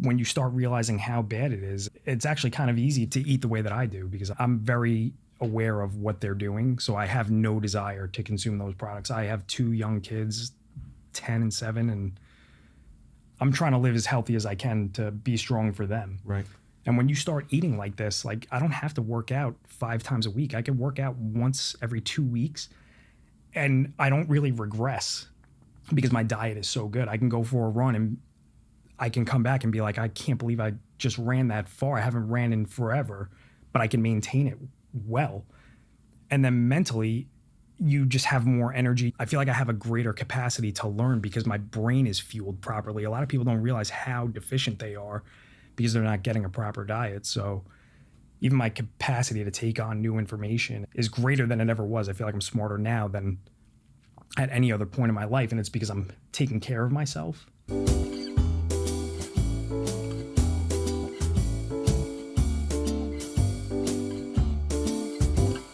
when you start realizing how bad it is, it's actually kind of easy to eat the way that I do because I'm very aware of what they're doing. So I have no desire to consume those products. I have 2 young kids, 10 and 7, and I'm trying to live as healthy as I can to be strong for them. Right. And when you start eating like this, like I don't have to work out 5 times a week. I can work out once every 2 weeks and I don't really regress because my diet is so good. I can go for a run and I can come back and be like, I can't believe I just ran that far. I haven't ran in forever, but I can maintain it well. And then mentally, you just have more energy. I feel like I have a greater capacity to learn because my brain is fueled properly. A lot of people don't realize how deficient they are because they're not getting a proper diet. So even my capacity to take on new information is greater than it ever was. I feel like I'm smarter now than at any other point in my life. And it's because I'm taking care of myself.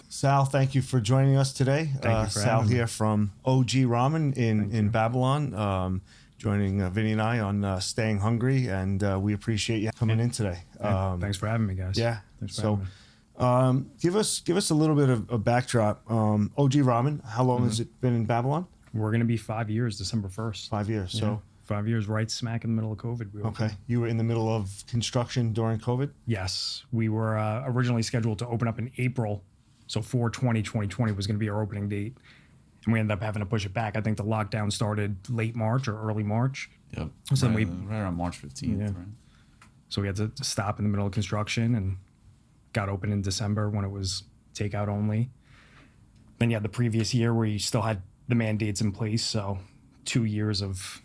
Sal, thank you for joining us today. Thank you for Sal having me. here from OG Ramen in Babylon, joining Vinny and I on Staying Hungry, and we appreciate you coming in today. Thanks for having me, guys. Yeah. Thanks for having me. Give us a little bit of a backdrop. OG Ramen, how long has it been in Babylon? We're going to be 5 years, December 1st. 5 years. Yeah. So 5 years, right smack in the middle of COVID. okay, you were in the middle of construction during COVID? Yes, we were originally scheduled to open up in April. So 2020 was going to be our opening date. And we ended up having to push it back. I think the lockdown started late March or early March. Yep. So right, then right around March 15th. Yeah. Right? So we had to stop in the middle of construction and got open in December when it was takeout only. Then you had the previous year where you still had the mandates in place. So 2 years of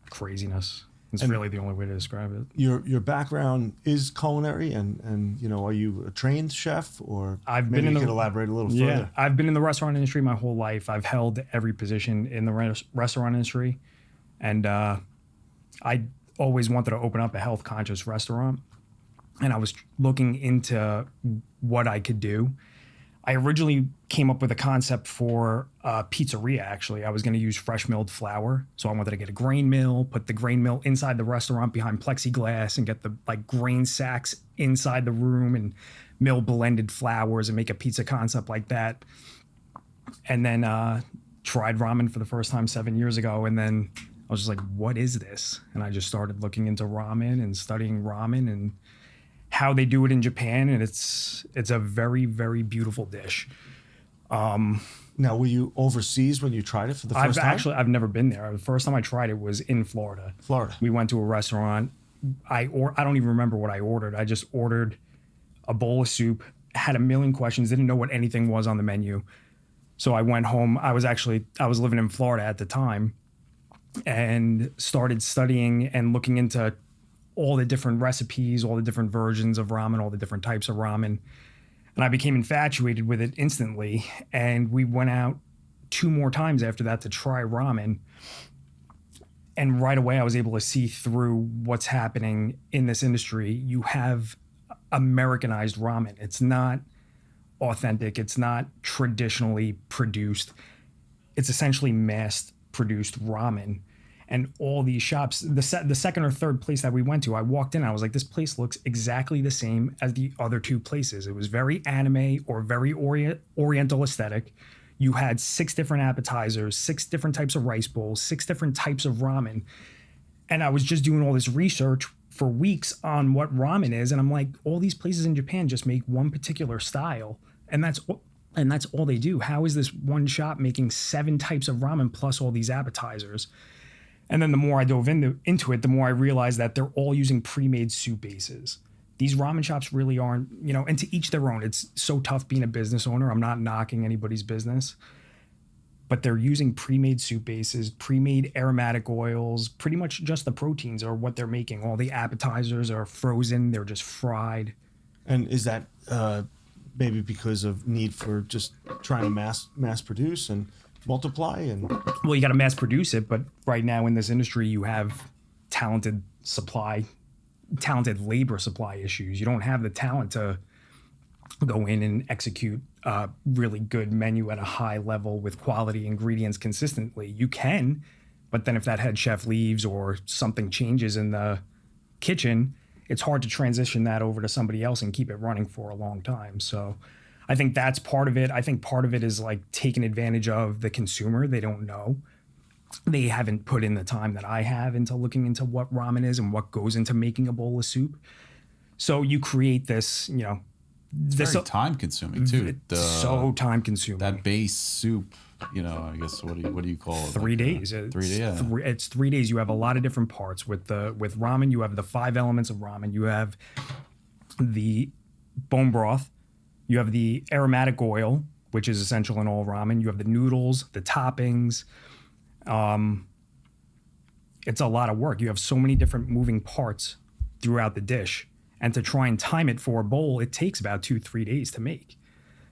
craziness. It's really the only way to describe it. Your background is culinary, and you know, are you a trained chef, or maybe you could elaborate a little further? Yeah, I've been in the restaurant industry my whole life. I've held every position in the restaurant industry, and I always wanted to open up a health conscious restaurant, and I was looking into what I could do. I originally came up with a concept for a pizzeria, actually. I was going to use fresh milled flour. So I wanted to get a grain mill, put the grain mill inside the restaurant behind plexiglass and get the grain sacks inside the room and mill blended flours and make a pizza concept like that. And then tried ramen for the first time 7 years ago. And then I was just like, what is this? And I just started looking into ramen and studying ramen and how they do it in Japan, and it's a very, very beautiful dish. Now, were you overseas when you tried it for the first time? I've never been there. The first time I tried it was in Florida. We went to a restaurant. I don't even remember what I ordered. I just ordered a bowl of soup, had a million questions, didn't know what anything was on the menu. So I went home. I was living in Florida at the time and started studying and looking into all the different recipes, all the different versions of ramen, all the different types of ramen. And I became infatuated with it instantly. And we went out 2 more times after that to try ramen. And right away, I was able to see through what's happening in this industry. You have Americanized ramen. It's not authentic. It's not traditionally produced. It's essentially mass-produced ramen. And all these shops, the second or third place that we went to, I walked in, I was like, this place looks exactly the same as the other 2 places. It was very anime or very oriental aesthetic. You had 6 different appetizers, 6 different types of rice bowls, 6 different types of ramen. And I was just doing all this research for weeks on what ramen is. And I'm like, all these places in Japan just make one particular style. And that's all they do. How is this one shop making 7 types of ramen plus all these appetizers? And then the more I dove into it, the more I realized that they're all using pre-made soup bases. These ramen shops really aren't, and to each their own. It's so tough being a business owner. I'm not knocking anybody's business. But they're using pre-made soup bases, pre-made aromatic oils, pretty much just the proteins are what they're making. All the appetizers are frozen. They're just fried. And is that maybe because of need for just trying to mass produce and multiply? And well, you got to mass produce it, but right now in this industry you have talented labor supply issues. You don't have the talent to go in and execute a really good menu at a high level with quality ingredients consistently. You can, But then if that head chef leaves or something changes in the kitchen, it's hard to transition that over to somebody else and keep it running for a long time. So I think that's part of it. I think part of it is like taking advantage of the consumer. They don't know. They haven't put in the time that I have into looking into what ramen is and what goes into making a bowl of soup. So you create this, you know, it's very time consuming too. So time consuming. That base soup, you know, I guess what do you call it? 3 days. 3 days. Yeah. It's 3 days. You have a lot of different parts with ramen. You have the 5 elements of ramen. You have the bone broth. You have the aromatic oil, which is essential in all ramen. You have the noodles, the toppings. It's a lot of work. You have so many different moving parts throughout the dish. And to try and time it for a bowl, it takes about 2-3 days to make.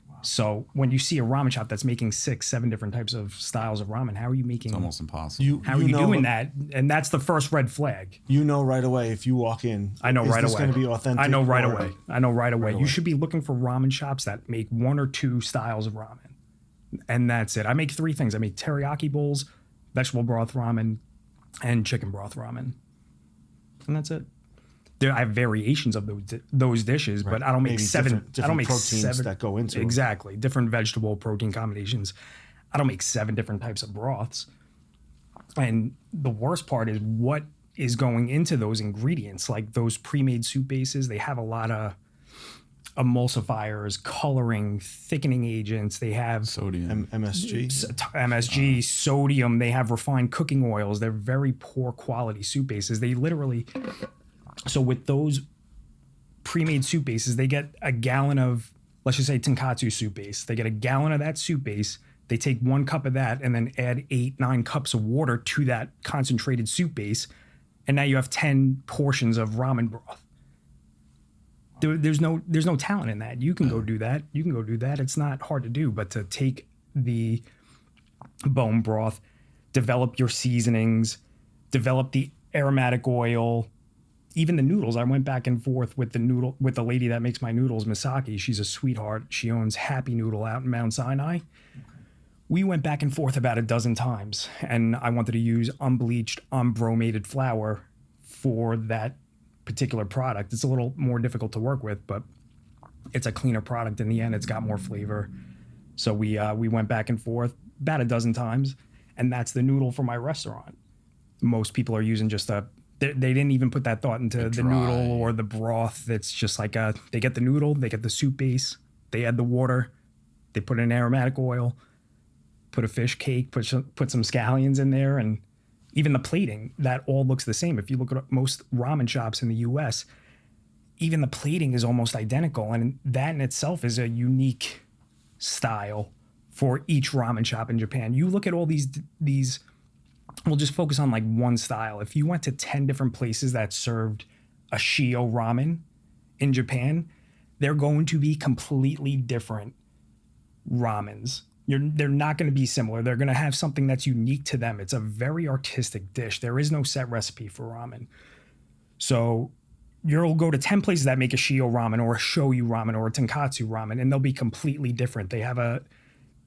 Wow. So when you see a ramen shop that's making 6-7 different types of styles of ramen, how are you making? It's almost impossible. How are you doing that? And that's the first red flag. You know right away if you walk in. I know right away. Is this going to be authentic? I know right away. You should be looking for ramen shops that make 1 or 2 styles of ramen. And that's it. I make 3 things. I make teriyaki bowls, vegetable broth ramen, and chicken broth ramen. And that's it. I have variations of those dishes, right. But I don't make maybe 7. Different I don't make proteins 7 that go into exactly different vegetable protein combinations. I don't make 7 different types of broths. And the worst part is what is going into those ingredients, like those pre-made soup bases. They have a lot of emulsifiers, coloring, thickening agents. They have sodium, MSG, sodium. They have refined cooking oils. They're very poor quality soup bases. They literally. So with those pre-made soup bases, they get a gallon of, let's just say tonkatsu soup base. They get a gallon of that soup base. They take 1 cup of that and then add 8-9 cups of water to that concentrated soup base. And now you have 10 portions of ramen broth. There's no talent in that. You can go do that. It's not hard to do, but to take the bone broth, develop your seasonings, develop the aromatic oil, even the noodles. I went back and forth with the lady that makes my noodles, Misaki. She's a sweetheart. She owns Happy Noodle out in Mount Sinai. We went back and forth about a dozen times, and I wanted to use unbleached, unbromated flour for that particular product. It's a little more difficult to work with, but it's a cleaner product in the end. It's got more flavor. So we went back and forth about a dozen times, and that's the noodle for my restaurant. Most people are using just they didn't even put that thought into the noodle or the broth. It's just like they get the noodle, they get the soup base, they add the water, they put in aromatic oil, put a fish cake, put some scallions in there, and even the plating, that all looks the same. If you look at most ramen shops in the US, even the plating is almost identical. And that in itself is a unique style for each ramen shop in Japan. You look at all these we'll just focus on like one style. If you went to 10 different places that served a shio ramen in Japan, they're going to be completely different ramens. They're not going to be similar. They're going to have something that's unique to them. It's a very artistic dish. There is no set recipe for ramen. So you'll go to 10 places that make a shio ramen or a shoyu ramen or a tonkatsu ramen, and they'll be completely different. They have a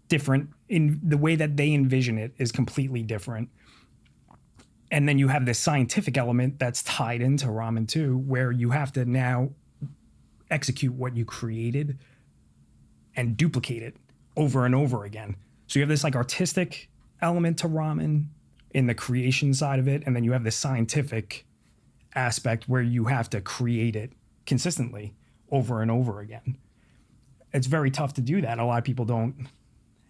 different, in the way that they envision it is completely different. And then you have this scientific element that's tied into ramen too, where you have to now execute what you created and duplicate it over and over again. So you have this like artistic element to ramen in the creation side of it, and then you have the scientific aspect where you have to create it consistently over and over again. It's very tough to do that. A lot of people don't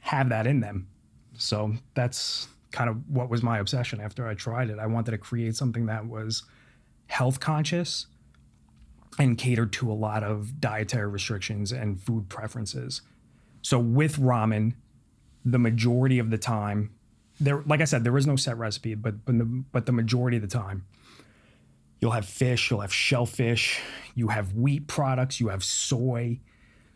have that in them. So that's kind of what was my obsession after I tried it. I wanted to create something that was health conscious and catered to a lot of dietary restrictions and food preferences. So with ramen, the majority of the time, like I said, there is no set recipe, but the majority of the time, you'll have fish, you'll have shellfish, you have wheat products, you have soy.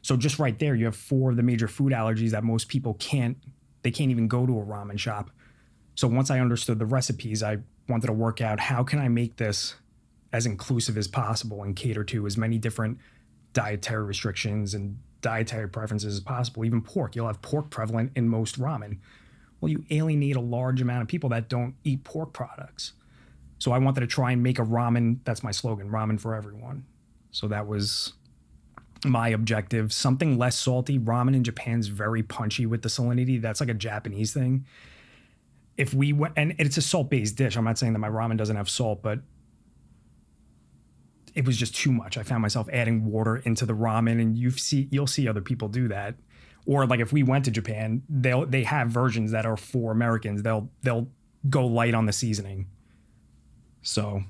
So just right there, you have 4 of the major food allergies that most people can't even go to a ramen shop. So once I understood the recipes, I wanted to work out how can I make this as inclusive as possible and cater to as many different dietary restrictions and dietary preferences as possible. Even pork, you'll have pork prevalent in most ramen, Well, you alienate a large amount of people that don't eat pork products. So I wanted to try and make a ramen. That's my slogan, ramen for everyone. So that was my objective. Something less salty. Ramen in Japan's very punchy with the salinity. That's like a Japanese thing. If we went, and it's a salt-based dish. I'm not saying that my ramen doesn't have salt, but it was just too much. I found myself adding water into the ramen, and you'll see other people do that. Or like if we went to Japan, they have versions that are for Americans. They'll go light on the seasoning. So,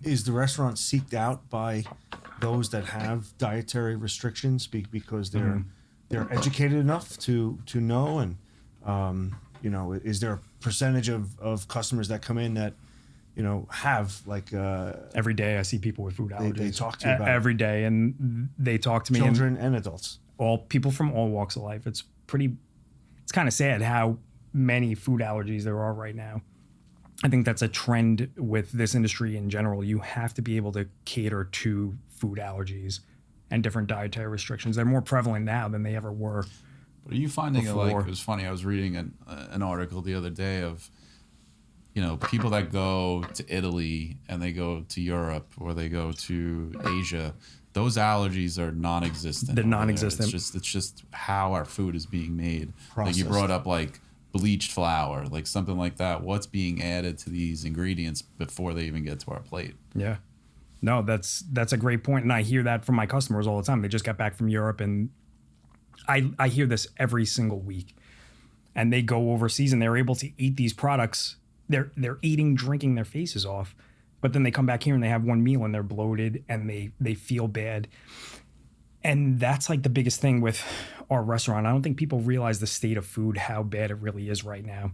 is the restaurant seeked out by those that have dietary restrictions because they're educated enough to know? And is there a percentage of customers that come in that have like every day I see people with food allergies. They talk to you about every day, and they talk to me. Children and adults. All people from all walks of life. It's kind of sad how many food allergies there are right now. I think that's a trend with this industry in general. You have to be able to cater to food allergies and different dietary restrictions. They're more prevalent now than they ever were. But are you finding before. it was funny? I was reading an article the other day of, people that go to Italy and they go to Europe or they go to Asia. Those allergies are non-existent. They're non-existent. It's just how our food is being made. Processed. Like you brought up like bleached flour, like something like that. What's being added to these ingredients before they even get to our plate? Yeah. No, that's a great point. And I hear that from my customers all the time. They just got back from Europe, and I hear this every single week. And they go overseas and they're able to eat these products. They're eating, drinking their faces off. But then they come back here and they have one meal and they're bloated and they feel bad. And that's like the biggest thing with our restaurant. I don't think people realize the state of food, how bad it really is right now.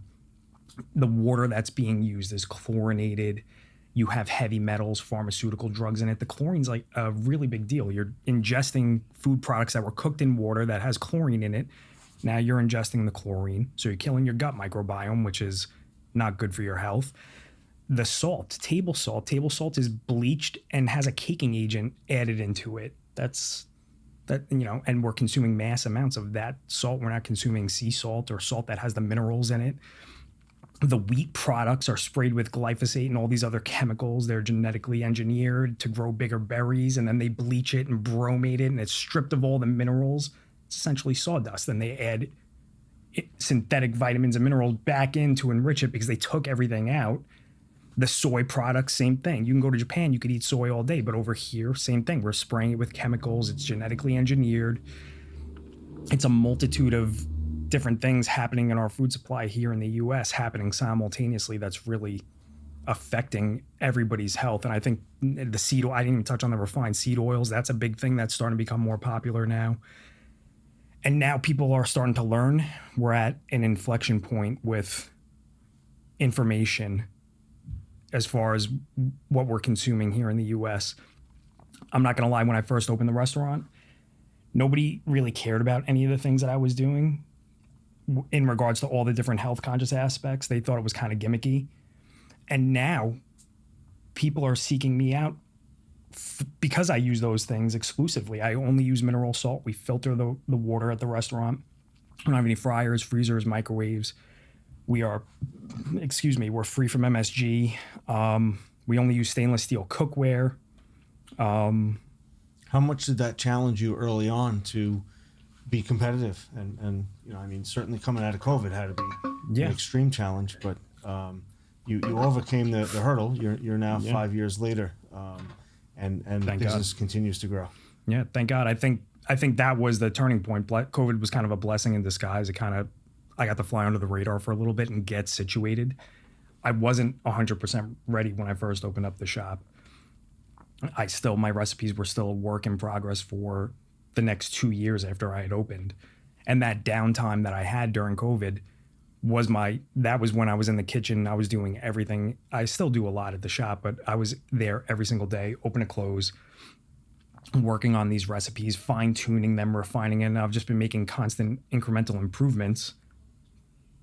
The water that's being used is chlorinated. You have heavy metals, pharmaceutical drugs in it. The chlorine's like a really big deal. You're ingesting food products that were cooked in water that has chlorine in it. Now you're ingesting the chlorine. So you're killing your gut microbiome, which is not good for your health. The salt, table salt is bleached and has a caking agent added into it. And we're consuming mass amounts of that salt. We're not consuming sea salt or salt that has the minerals in it. The wheat products are sprayed with glyphosate and all these other chemicals. They're genetically engineered to grow bigger berries, and then they bleach it and bromate it, and it's stripped of all the minerals. It's essentially sawdust. Then they add synthetic vitamins and minerals back in to enrich it because they took everything out. The soy products, same thing. You can go to Japan, you could eat soy all day, but over here, same thing. We're spraying it with chemicals. It's genetically engineered. It's a multitude of different things happening in our food supply here in the US, happening simultaneously. That's really affecting everybody's health. And I think the seed oil, I didn't even touch on the refined seed oils. That's a big thing that's starting to become more popular now. And now people are starting to learn. We're at an inflection point with information as far as what we're consuming here in the US. I'm not going to lie, when I first opened the restaurant, nobody really cared about any of the things that I was doing in regards to all the different health conscious aspects. They thought it was kind of gimmicky. And now people are seeking me out because I use those things exclusively. I only use mineral salt. We filter the water at the restaurant. We don't have any fryers, freezers, microwaves. We're free from MSG. We only use stainless steel cookware. How much did that challenge you early on to be competitive? And certainly coming out of COVID had to be an extreme challenge, but you overcame the hurdle. You're now 5 years later, and the business continues to grow. Yeah, thank God. I think that was the turning point. COVID was kind of a blessing in disguise. I got to fly under the radar for a little bit and get situated. I wasn't 100% ready when I first opened up the shop. My recipes were still a work in progress for the next 2 years after I had opened. And that downtime that I had during COVID was when I was in the kitchen. I was doing everything. I still do a lot at the shop, but I was there every single day, open to close, working on these recipes, fine tuning them, refining it. And I've just been making constant incremental improvements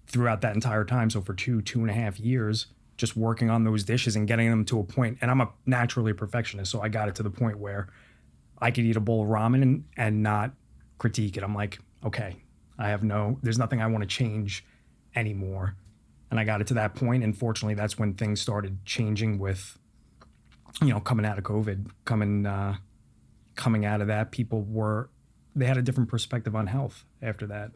throughout that entire time. So for 2.5 years, just working on those dishes and getting them to a point. And I'm a naturally perfectionist, so I got it to the point where I could eat a bowl of ramen and not critique it. I'm like, okay, there's nothing I want to change anymore. And I got it to that point. And fortunately, that's when things started changing with, coming out of COVID, coming out of that, they had a different perspective on health after that.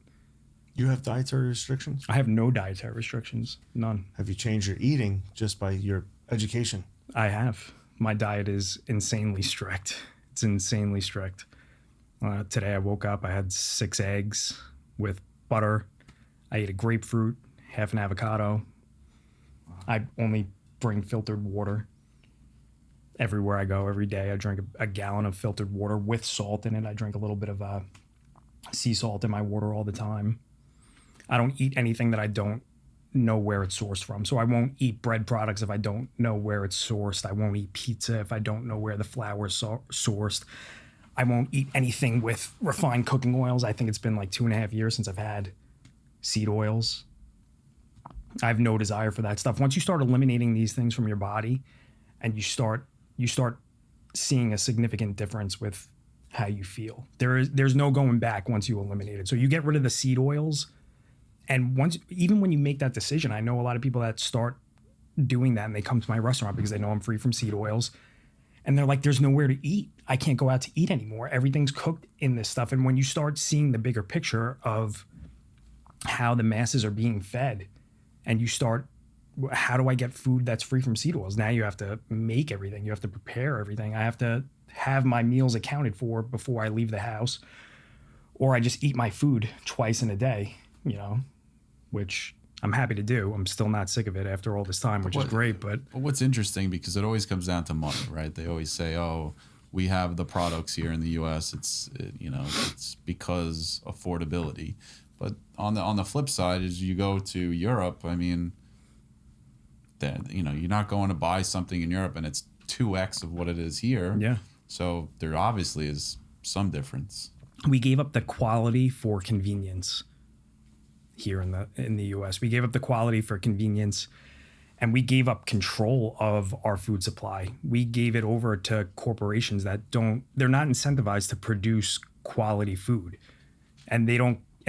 You have dietary restrictions? I have no dietary restrictions, none. Have you changed your eating just by your education? I have. My diet is insanely strict. It's insanely strict. Today I woke up, I had 6 eggs with butter. I ate a grapefruit, half an avocado. I only bring filtered water everywhere I go. Every day I drink a gallon of filtered water with salt in it. I drink a little bit of sea salt in my water all the time. I don't eat anything that I don't know where it's sourced from. So I won't eat bread products if I don't know where it's sourced. I won't eat pizza if I don't know where the flour is sourced. I won't eat anything with refined cooking oils. I think it's been like 2.5 years since I've had seed oils. I have no desire for that stuff. Once you start eliminating these things from your body and you start seeing a significant difference with how you feel. There's no going back once you eliminate it. So you get rid of the seed oils. And even when you make that decision, I know a lot of people that start doing that and they come to my restaurant because they know I'm free from seed oils. And they're like, there's nowhere to eat. I can't go out to eat anymore. Everything's cooked in this stuff. And when you start seeing the bigger picture of how the masses are being fed and you start, how do I get food that's free from seed oils? Now you have to make everything. You have to prepare everything. I have to have my meals accounted for before I leave the house, or I just eat my food twice in a day, which I'm happy to do. I'm still not sick of it after all this time, which is great. But what's interesting, because it always comes down to money, right? They always say, "Oh, we have the products here in the U.S. It's because affordability." But on the flip side, as you go to Europe, I mean, you're not going to buy something in Europe and it's 2x of what it is here. Yeah. So there obviously is some difference. We gave up the quality for convenience here in the US. We gave up the quality for convenience, and we gave up control of our food supply. We gave it over to corporations that they're not incentivized to produce quality food. And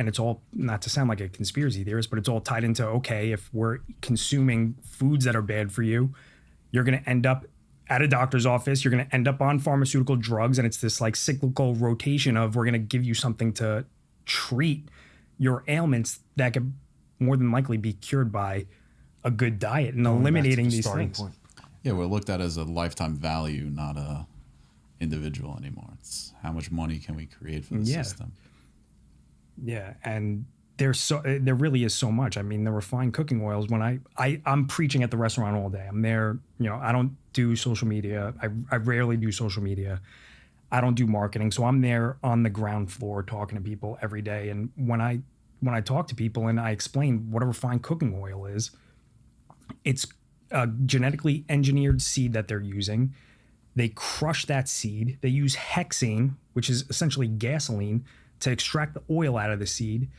it's all, not to sound like a conspiracy theorist, but it's all tied into, okay, if we're consuming foods that are bad for you, you're going to end up at a doctor's office, you're going to end up on pharmaceutical drugs. And it's this like cyclical rotation of, we're going to give you something to treat your ailments that could more than likely be cured by a good diet and eliminating these things. Point. Yeah, we're looked at as a lifetime value, not a individual anymore. It's how much money can we create for the system. Yeah, and there really is so much. I mean, the refined cooking oils, when I'm preaching at the restaurant all day. I'm there, I don't do social media. I rarely do social media. I don't do marketing. So I'm there on the ground floor talking to people every day. And when I talk to people and I explain what a refined cooking oil is, it's a genetically engineered seed that they're using. They crush that seed. They use hexane, which is essentially gasoline, to extract the oil out of the seed.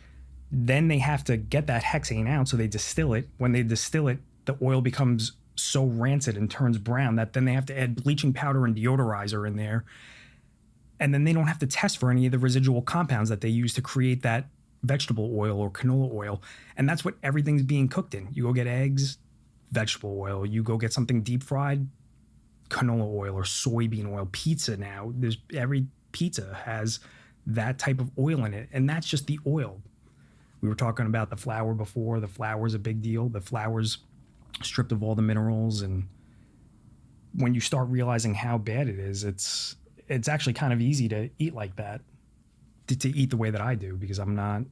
Then they have to get that hexane out, so they distill it. When they distill it, the oil becomes so rancid and turns brown that then they have to add bleaching powder and deodorizer in there. And then they don't have to test for any of the residual compounds that they use to create that vegetable oil or canola oil. And that's what everything's being cooked in. You go get eggs, vegetable oil. You go get something deep fried, canola oil or soybean oil. Pizza now, every pizza has that type of oil in it. And that's just the oil. We were talking about the flour before. The flour is a big deal. The flour's stripped of all the minerals. And when you start realizing how bad it is, it's actually kind of easy to eat like that, to eat the way that I do, because I'm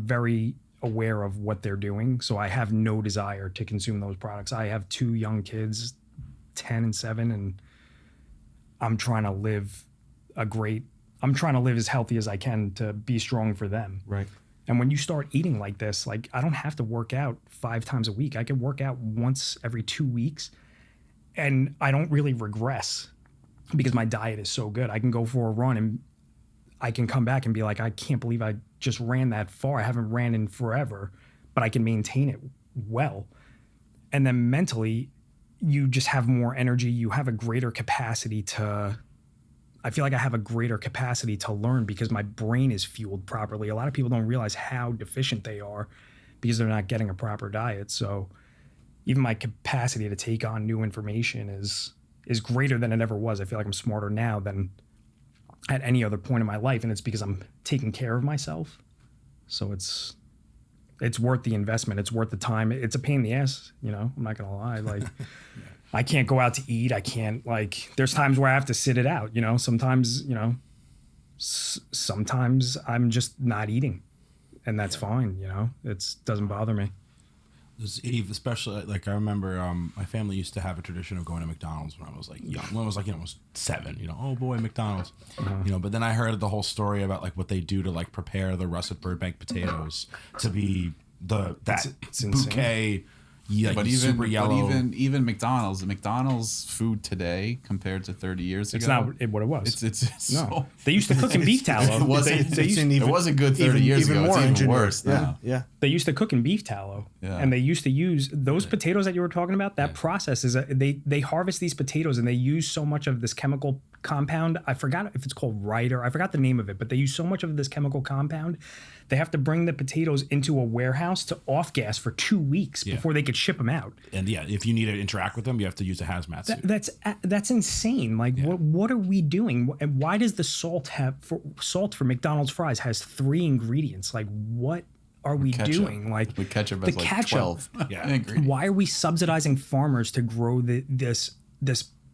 very aware of what they're doing. So I have no desire to consume those products. I have 2 young kids, 10 and 7, and I'm trying to live as healthy as I can to be strong for them. Right. And when you start eating like this, like, I don't have to work out 5 times a week. I can work out once every 2 weeks, and I don't really regress because my diet is so good. I can go for a run and I can come back and be like, I can't believe I just ran that far. I haven't ran in forever, but I can maintain it well. And then mentally, you just have more energy. You have a greater capacity to, I feel like I have a greater capacity to learn because my brain is fueled properly. A lot of people don't realize how deficient they are because they're not getting a proper diet. So even my capacity to take on new information is greater than it ever was. I feel like I'm smarter now than at any other point in my life, and it's because I'm taking care of myself. So it's worth the investment. It's worth the time. It's a pain in the ass, you know, I'm not gonna lie. Like I can't go out to eat. I can't, like, there's times where I have to sit it out, you know, sometimes, you know, sometimes I'm just not eating, and that's fine. You know, it doesn't bother me. Eve, especially, like, I remember my family used to have a tradition of going to McDonald's when I was like young. When I was like, you know, almost 7, you know, oh boy, McDonald's, you know. But then I heard the whole story about like what they do to like prepare the russet Burbank potatoes to be it's bouquet, like, but super yellow. But even McDonald's food today compared to 30 years ago, it's not what it was. It's no. so, They used to cook in beef tallow. It wasn't good 30 years ago. It's even worse now. Yeah. They used to cook in beef tallow, Yeah. and they used to use those potatoes that you were talking about. That process is they harvest these potatoes and they use so much of this chemical compound. I forgot if it's called Ryder. I forgot the name of it, but they use so much of this chemical compound. They have to bring the potatoes into a warehouse to off gas for 2 weeks before they could ship them out. And yeah, if you need to interact with them, you have to use a hazmat suit. That's insane. Like, what are we doing? And why does the salt for McDonald's fries has 3 ingredients? Like, what are we doing? Like, the ketchup has like 12 ingredients. Why are we subsidizing farmers to grow this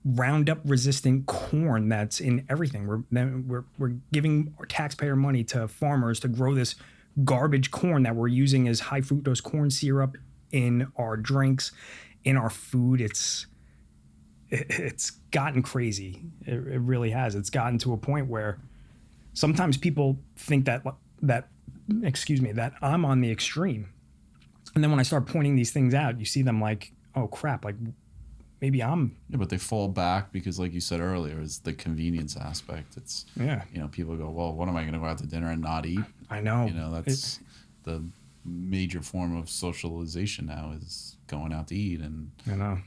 Roundup resistant corn that's in everything? We're giving our taxpayer money to farmers to grow this garbage corn that we're using as high fructose corn syrup in our drinks, in our food. It's gotten crazy. It really has. It's gotten to a point where sometimes people think that I'm on the extreme. And then when I start pointing these things out, you see them like, oh crap, like maybe I'm. Yeah, but they fall back because, like you said earlier, is the convenience aspect. It's, you know, people go, well, what am I going to go out to dinner and not eat? I know. You know, that's the major form of socialization now, is going out to eat and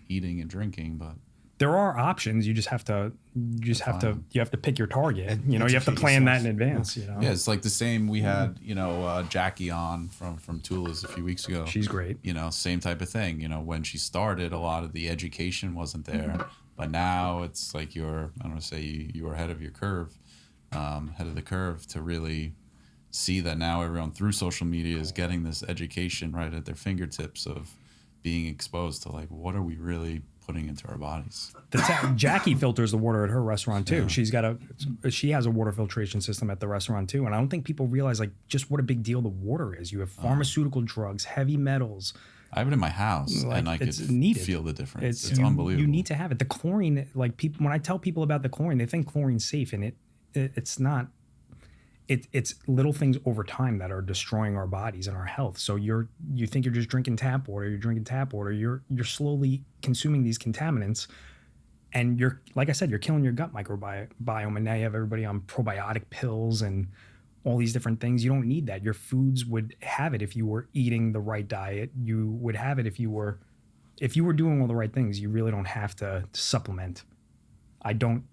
eating and drinking. But there are options. You just have to pick your target. And you know, you have to plan that in advance. You know. Yeah, it's like the same. We had, you know, Jackie on from Tula's a few weeks ago. She's great. You know, same type of thing. You know, when she started, a lot of the education wasn't there, but now it's like you were ahead of your curve, head of the curve, to really see that now everyone through social media is getting this education right at their fingertips of being exposed to, like, what are we really putting into our bodies. Jackie filters the water at her restaurant too. Yeah. She has a water filtration system at the restaurant too. And I don't think people realize like just what a big deal the water is. You have pharmaceutical drugs, heavy metals. I have it in my house, like, and I could feel the difference. It's unbelievable. You need to have it. The chlorine, like people, when I tell people about the chlorine, they think chlorine's safe, and it's not. It's little things over time that are destroying our bodies and our health. So you think you're just drinking tap water. You're drinking tap water. You're slowly consuming these contaminants, and you're, like I said, you're killing your gut microbiome. And now you have everybody on probiotic pills and all these different things. You don't need that. Your foods would have it if you were eating the right diet. You would have it if you were doing all the right things. You really don't have to supplement. I don't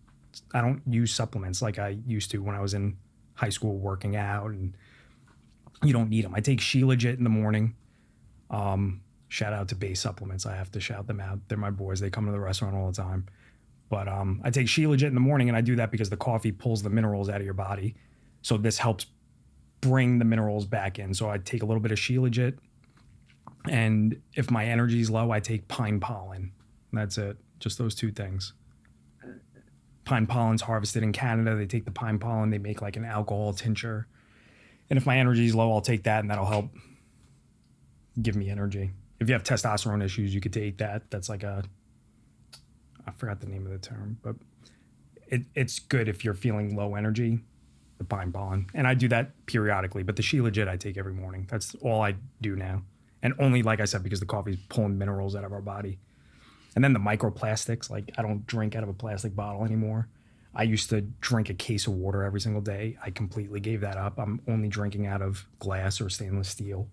use supplements like I used to when I was in high school working out, and you don't need them. I take Shilajit in the morning. Shout out to Base Supplements. I have to shout them out. They're my boys. They come to the restaurant all the time. But I take Shilajit in the morning, and I do that because the coffee pulls the minerals out of your body. So this helps bring the minerals back in. So I take a little bit of Shilajit, and if my energy's low, I take pine pollen. That's it. Just those two things. Pine pollen's harvested in Canada. They take the pine pollen, they make like an alcohol tincture. And if my energy is low, I'll take that, and that'll help give me energy. If you have testosterone issues, you could take that. That's like I forgot the name of the term, but it's good if you're feeling low energy, the pine pollen. And I do that periodically, but the Shilajit I take every morning. That's all I do now. And only, like I said, because the coffee's pulling minerals out of our body. And then the microplastics, like I don't drink out of a plastic bottle anymore. I used to drink a case of water every single day. I completely gave that up. I'm only drinking out of glass or stainless steel.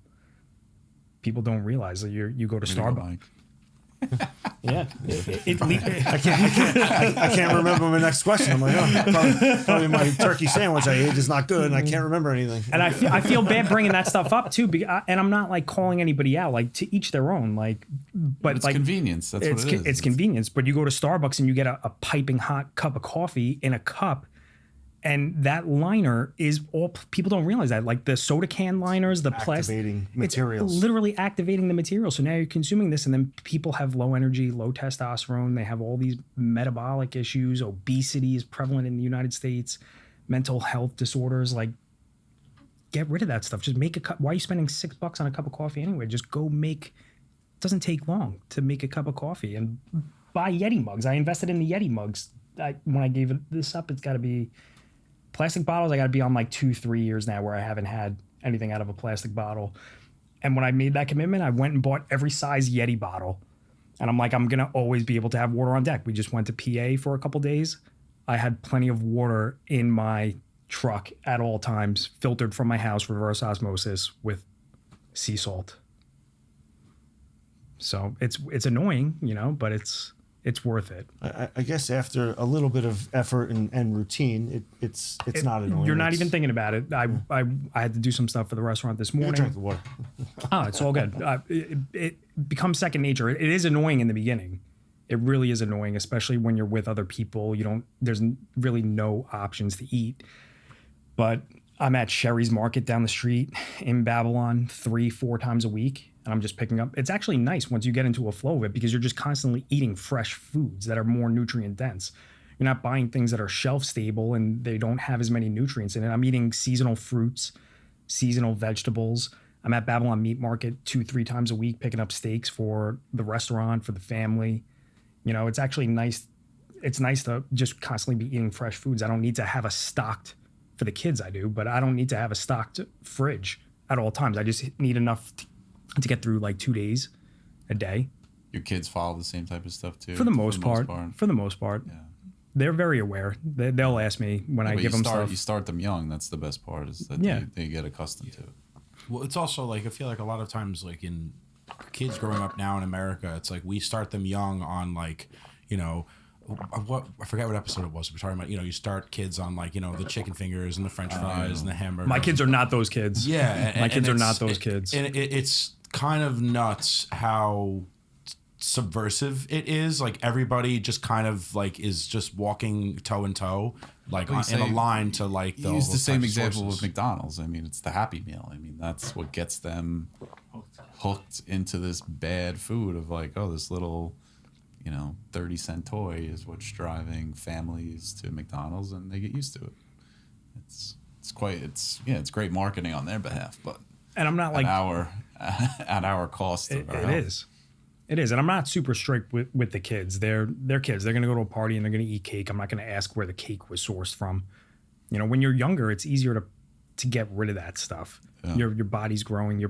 People don't realize that you go to Starbucks. Yeah. I can't remember my next question. I'm like, probably my turkey sandwich I ate is not good, and I can't remember anything. And I feel bad bringing that stuff up too, and I'm not like calling anybody out. Like, to each their own. Like, but It's like convenience. That's what it is. It's convenience. But you go to Starbucks and you get a piping hot cup of coffee in a cup. And that liner is all, people don't realize that, like the soda can liners, the plastic, Activating materials. it's literally activating the material. So now you're consuming this, and then people have low energy, low testosterone. They have all these metabolic issues. Obesity is prevalent in the United States. Mental health disorders. Like, get rid of that stuff. Just make a cup. Why are you spending $6 on a cup of coffee anyway? Just go make. It doesn't take long to make a cup of coffee, and buy Yeti mugs. I invested in the Yeti mugs. When I gave this up, it's got to be. Plastic bottles, I got to be on like 2-3 years now where I haven't had anything out of a plastic bottle. And when I made that commitment, I went and bought every size Yeti bottle. And I'm like, I'm going to always be able to have water on deck. We just went to PA for a couple days. I had plenty of water in my truck at all times, filtered from my house, reverse osmosis with sea salt. So it's annoying, but it's worth it. I guess after a little bit of effort and routine, it's not annoying. You're not even thinking about it. I had to do some stuff for the restaurant this morning. Drink the water. Oh, it's all good. It becomes second nature. It is annoying in the beginning. It really is annoying, especially when you're with other people. There's really no options to eat. But I'm at Sherry's Market down the street in Babylon 3-4 times a week. And I'm just picking up. It's actually nice once you get into a flow of it, because you're just constantly eating fresh foods that are more nutrient dense. You're not buying things that are shelf stable and they don't have as many nutrients in it. I'm eating seasonal fruits, seasonal vegetables. I'm at Babylon Meat Market 2-3 times a week picking up steaks for the restaurant, for the family. It's actually nice. It's nice to just constantly be eating fresh foods. I don't need to have a stocked, for the kids I do, but I don't need to have a stocked fridge at all times. I just need enough to get through like 2 days a day. Your kids follow the same type of stuff too? For the most part. Yeah. They're very aware. They'll ask me when I give them stuff. You start them young. That's the best part, is that they get accustomed to it. Well, it's also like, I feel like a lot of times, like in kids growing up now in America, it's like we start them young on like, what, I forget what episode it was. We're talking about, you start kids on like, the chicken fingers and the French fries and the hamburger. My kids are not those kids. Yeah. My kids are not those kids. And it's kind of nuts how subversive it is. Like everybody just kind of like is just walking toe in toe, like in a line to like the use the same example with McDonald's. I mean, it's the Happy Meal. I mean, that's what gets them hooked into this bad food of like, oh, this little 30-cent toy is what's driving families to McDonald's, and they get used to it. It's great marketing on their behalf, but and I'm not like at our cost. It is, and I'm not super strict with the kids. They're kids. They're gonna go to a party and they're gonna eat cake. I'm not gonna ask where the cake was sourced from. When you're younger, it's easier to get rid of that stuff. Yeah. Your body's growing.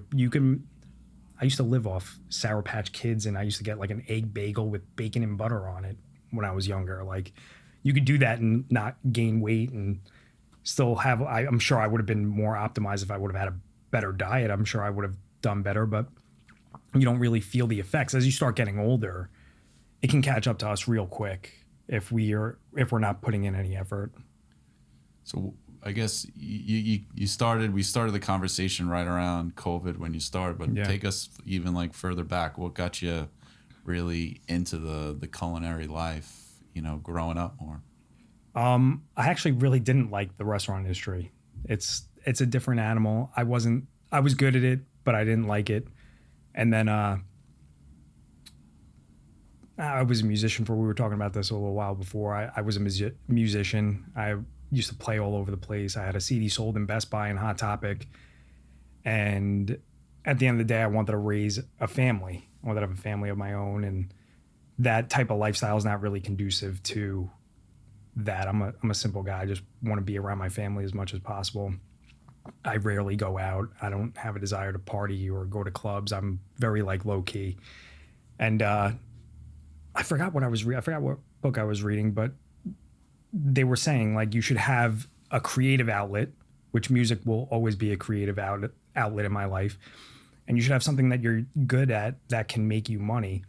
I used to live off Sour Patch Kids, and I used to get like an egg bagel with bacon and butter on it when I was younger. Like, you could do that and not gain weight and still have. I'm sure I would have been more optimized if I would have had a better diet. I'm sure I would have done better, but you don't really feel the effects as you start getting older. It can catch up to us real quick if we're not putting in any effort. So I guess we started the conversation right around COVID when you started, but take us even like further back. What got you really into the culinary life, growing up more? I actually really didn't like the restaurant industry. It's a different animal. I was good at it, but I didn't like it. And then I was a musician we were talking about this a little while before. I was a musician. I used to play all over the place. I had a CD sold in Best Buy and Hot Topic. And at the end of the day, I wanted to raise a family. I wanted to have a family of my own. And that type of lifestyle is not really conducive to that. I'm a simple guy. I just want to be around my family as much as possible. I rarely go out. I don't have a desire to party or go to clubs. I'm very like low key. And I forgot what I forgot what book I was reading, but they were saying like you should have a creative outlet, which music will always be a creative outlet in my life. And you should have something that you're good at that can make you money.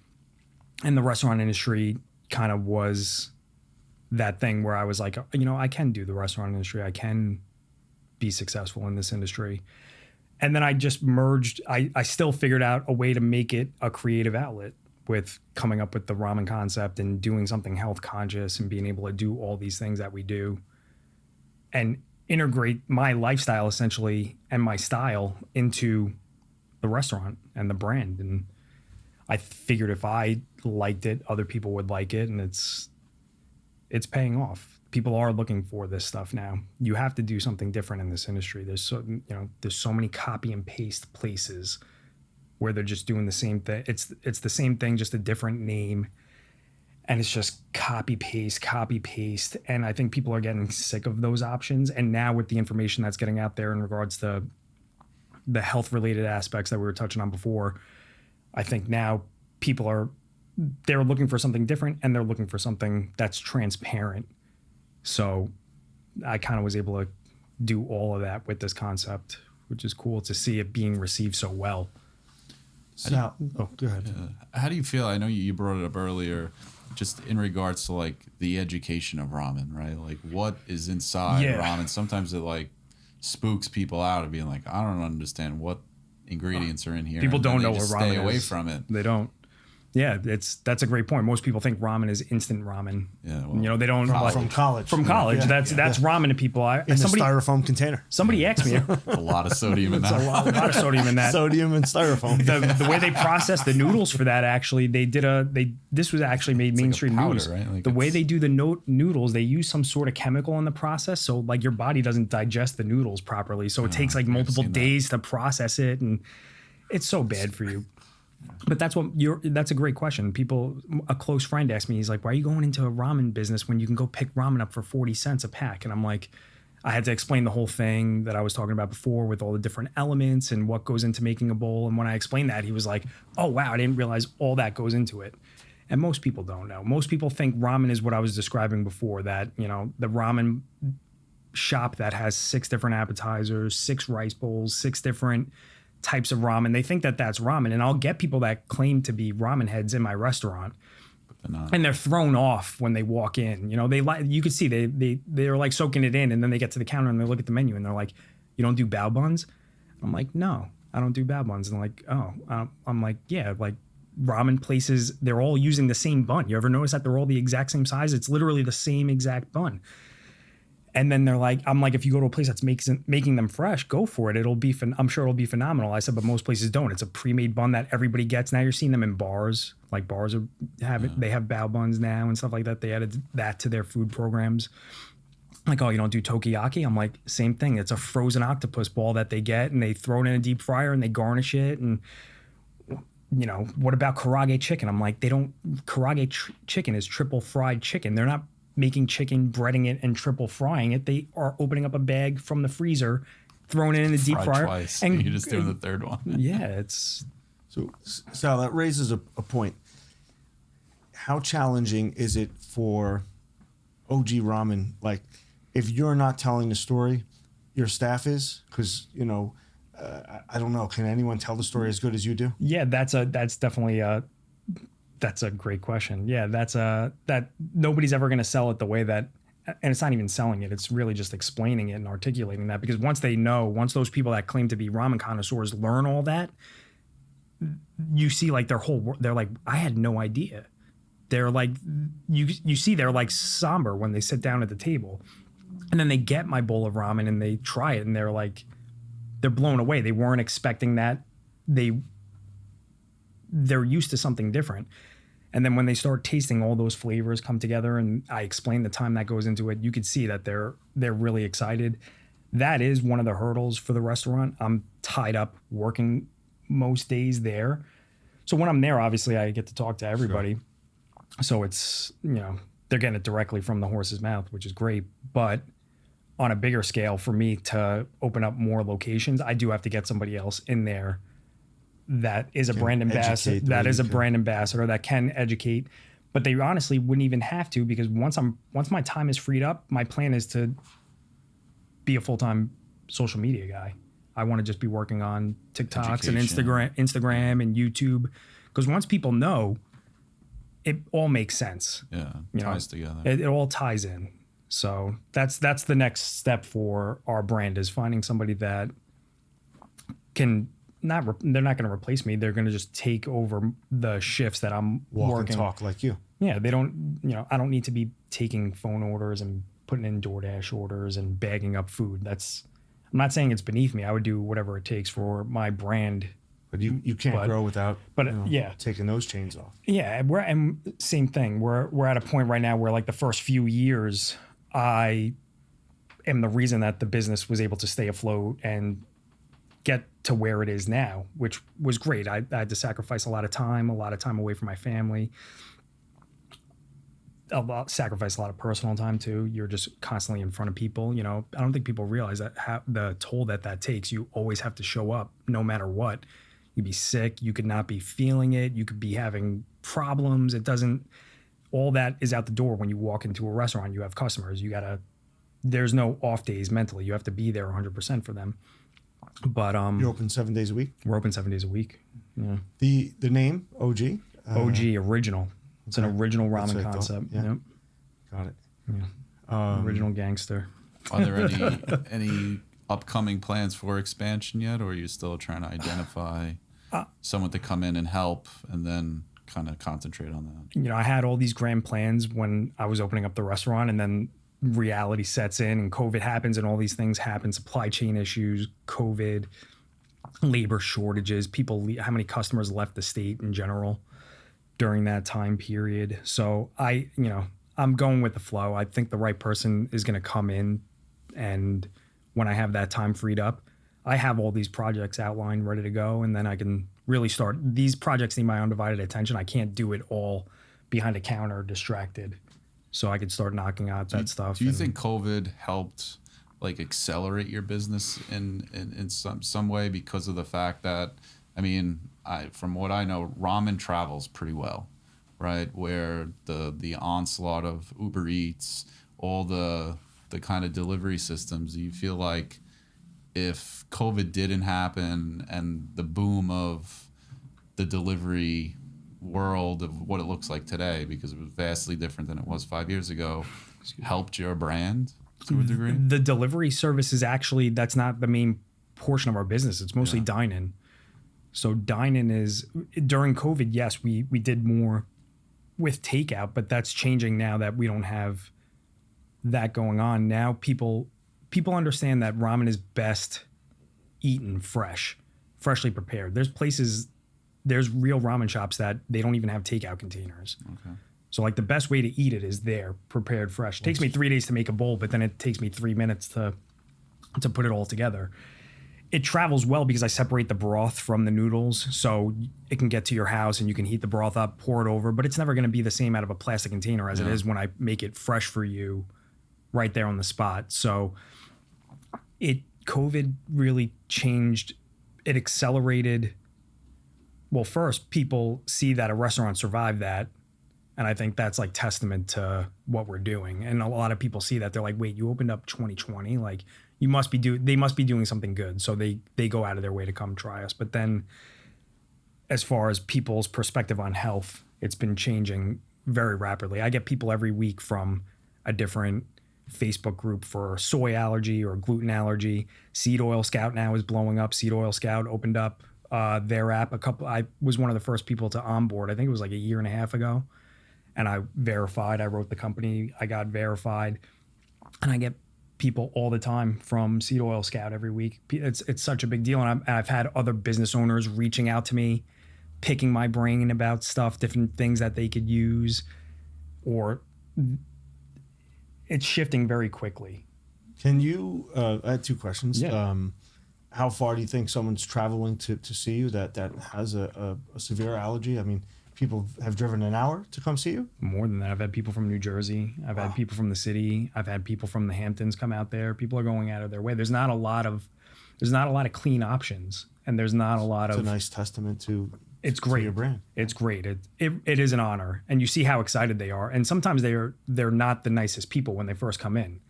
And the restaurant industry kind of was that thing where I was like, you know, I can do the restaurant industry. I can be successful in this industry. And then I just merged. I still figured out a way to make it a creative outlet with coming up with the ramen concept and doing something health conscious and being able to do all these things that we do and integrate my lifestyle essentially and my style into the restaurant and the brand. And I figured if I liked it, other people would like it, and it's paying off. People are looking for this stuff now. You have to do something different in this industry. There's so many copy and paste places where they're just doing the same thing. It's the same thing, just a different name, and it's just copy paste. And I think people are getting sick of those options. And now with the information that's getting out there in regards to the health related aspects that we were touching on before, I think now they're looking for something different, and they're looking for something that's transparent. So I kind of was able to do all of that with this concept, which is cool to see it being received so well. So, go ahead. How do you feel? I know you brought it up earlier, just in regards to like the education of ramen, right? Like what is inside ramen? Sometimes it like spooks people out of being like, I don't understand what ingredients are in here. People don't know what ramen is. Stay away from it. They don't. Yeah, that's a great point. Most people think ramen is instant ramen. Yeah, well, you know, they don't from college. From college, Yeah. that's ramen to people. In the styrofoam container. Somebody asked me. a lot of sodium in that. A lot of sodium in that. Sodium and styrofoam. The way they process the noodles for that, actually, this was actually made mainstream like a powder, news. right? Like the way they do the noodles, they use some sort of chemical in the process, so like your body doesn't digest the noodles properly. So it takes like multiple days to process it, and it's so bad for you. But that's a great question. A close friend asked me, he's like, why are you going into a ramen business when you can go pick ramen up for 40 cents a pack? And I'm like, I had to explain the whole thing that I was talking about before with all the different elements and what goes into making a bowl. And when I explained that, he was like, oh, wow, I didn't realize all that goes into it. And most people don't know. Most people think ramen is what I was describing before, that, you know, the ramen shop that has 6 different appetizers, 6 rice bowls, 6 different types of ramen. They think that that's ramen, and I'll get people that claim to be ramen heads in my restaurant, and they're thrown off when they walk in. You know, you could see they're like soaking it in, and then they get to the counter and they look at the menu and they're like, "You don't do bao buns?" I'm like, "No, I don't do bao buns." And they're like, "Oh," I'm like, "Yeah, like ramen places, they're all using the same bun. You ever notice that they're all the exact same size? It's literally the same exact bun." And then I'm like, if you go to a place that's making them fresh, go for it. I'm sure it'll be phenomenal. I said, but most places don't. It's a pre-made bun that everybody gets. Now you're seeing them in bars. Like bars they have bao buns now and stuff like that. They added that to their food programs. Like, oh, you don't do tokiyaki? I'm like, same thing. It's a frozen octopus ball that they get, and they throw it in a deep fryer and they garnish it. And, you know, what about karaage chicken? I'm like, karaage chicken is triple fried chicken. They're not making chicken, breading it, and triple frying it. They are opening up a bag from the freezer, throwing it in the deep fryer, twice, and you're just doing the third one. Yeah, it's so Sal, that raises a point. How challenging is it for OG Ramen? Like, if you're not telling the story, your staff is, because you know, I don't know. Can anyone tell the story as good as you do? Yeah, that's definitely that's a great question. Yeah, that nobody's ever going to sell it the way that, and it's not even selling it. It's really just explaining it and articulating that, because once those people that claim to be ramen connoisseurs learn all that, you see like they're like, I had no idea. They're like, you see they're like somber when they sit down at the table, and then they get my bowl of ramen and they try it and they're like, they're blown away. They weren't expecting that. They're used to something different. And then when they start tasting all those flavors come together, and I explain the time that goes into it, you could see that they're really excited. That is one of the hurdles for the restaurant. I'm tied up working most days there. So when I'm there, obviously I get to talk to everybody. Sure. So it's, you know, they're getting it directly from the horse's mouth, which is great. But on a bigger scale, for me to open up more locations, I do have to get somebody else in there that is a brand ambassador, that can educate, but they honestly wouldn't even have to, because once my time is freed up, my plan is to be a full-time social media guy. I want to just be working on TikToks and Instagram and YouTube, because once people know, it all makes sense. Yeah, ties together. It all ties in. So that's the next step for our brand, is finding somebody that can they're not going to replace me. They're going to just take over the shifts that I'm Walk working. and talk like you. Yeah, they don't, I don't need to be taking phone orders and putting in DoorDash orders and bagging up food. I'm not saying it's beneath me. I would do whatever it takes for my brand. But you can't grow without taking those chains off. Yeah, and same thing. We're at a point right now where, like, the first few years, I am the reason that the business was able to stay afloat and get to where it is now, which was great. I had to sacrifice a lot of time away from my family. Sacrifice a lot of personal time too. You're just constantly in front of people. I don't think people realize that the toll that takes. You always have to show up no matter what. You'd be sick. You could not be feeling it. You could be having problems. All that is out the door when you walk into a restaurant. You have customers. There's no off days mentally. You have to be there 100% for them. But you're open 7 days a week? We're open 7 days a week. Yeah. The name OG? OG original. It's an original ramen concept. Yeah. Yep. Got it. Yeah. Original gangster. Are there any upcoming plans for expansion yet, or are you still trying to identify someone to come in and help and then kind of concentrate on that? I had all these grand plans when I was opening up the restaurant, and then reality sets in and COVID happens and all these things happen, supply chain issues, COVID, labor shortages, how many customers left the state in general during that time period. So I'm going with the flow. I think the right person is going to come in, and when I have that time freed up, I have all these projects outlined, ready to go, and then I can really start. These projects need my undivided attention. I can't do it all behind a counter distracted. So I could start knocking out that stuff. Do you think COVID helped accelerate your business in some way, because of the fact that, from what I know, ramen travels pretty well, right? Where the onslaught of Uber Eats, all the kind of delivery systems, you feel like if COVID didn't happen and the boom of the delivery world of what it looks like today, because it was vastly different than it was 5 years ago, helped your brand to a degree? The delivery service is that's not the main portion of our business. It's mostly dine-in. So dine-in is, during COVID, yes, we did more with takeout, but that's changing now that we don't have that going on. Now people understand that ramen is best eaten freshly prepared. There's real ramen shops that they don't even have takeout containers. Okay. So the best way to eat it is there, prepared fresh. It takes me 3 days to make a bowl, but then it takes me 3 minutes to put it all together. It travels well because I separate the broth from the noodles, so it can get to your house and you can heat the broth up, pour it over, but it's never going to be the same out of a plastic container as it is when I make it fresh for you right there on the spot. So COVID really changed, it accelerated. Well, first, people see that a restaurant survived that, and I think that's testament to what we're doing. And a lot of people see that, they're like, "Wait, you opened up 2020? They must be doing something good." So they go out of their way to come try us. But then, as far as people's perspective on health, it's been changing very rapidly. I get people every week from a different Facebook group for soy allergy or gluten allergy. Seed Oil Scout now is blowing up. Seed Oil Scout opened up their app. I was one of the first people to onboard. I think it was a year and a half ago, and I verified. I wrote the company. I got verified, and I get people all the time from Seed Oil Scout every week. It's such a big deal, and I've had other business owners reaching out to me, picking my brain about stuff, different things that they could use, or it's shifting very quickly. Can you? I had two questions. Yeah. How far do you think someone's traveling to see you that has a severe allergy? People have driven an hour to come see you? More than that. I've had people from New Jersey. I've had people from the city. I've had people from the Hamptons come out there. People are going out of their way. There's not a lot of clean options, and there's not a lot of. It's a nice testament to. It's great. To your brand. It's great. It is an honor, and you see how excited they are. And sometimes they're not the nicest people when they first come in,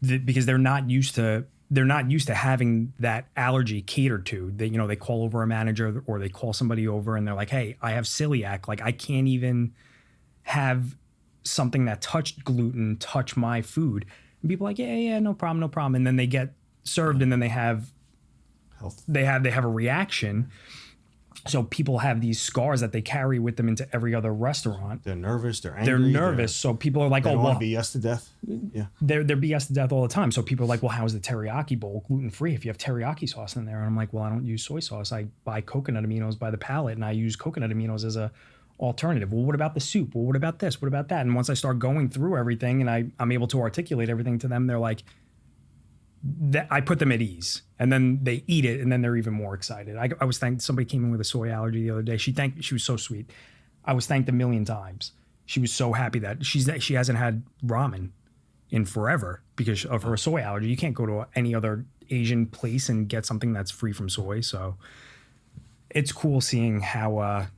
because they're not used to having that allergy catered to. They call over a manager or they call somebody over and they're like, "Hey, I have celiac. I can't even have something that touched gluten touch my food? And people are like, yeah, no problem. And then they get served and then they have a reaction. So people have these scars that they carry with them into every other restaurant. They're nervous. They're angry. So people are like, they oh, don't well, want to be BS to death. Yeah. They're BS to death all the time. So people are like, well, how's the teriyaki bowl gluten-free if you have teriyaki sauce in there? And I'm like, well, I don't use soy sauce. I buy coconut aminos by the pallet, and I use coconut aminos as a alternative. Well, what about the soup? Well, what about this? What about that? And once I start going through everything and I'm able to articulate everything to them, they're like, I put them at ease, and then they eat it, and then they're even more excited. I was thanked. Somebody came in with a soy allergy the other day. She was so sweet. I was thanked a million times. She was so happy that she hasn't had ramen in forever because of her soy allergy. You can't go to any other Asian place and get something that's free from soy. So it's cool seeing how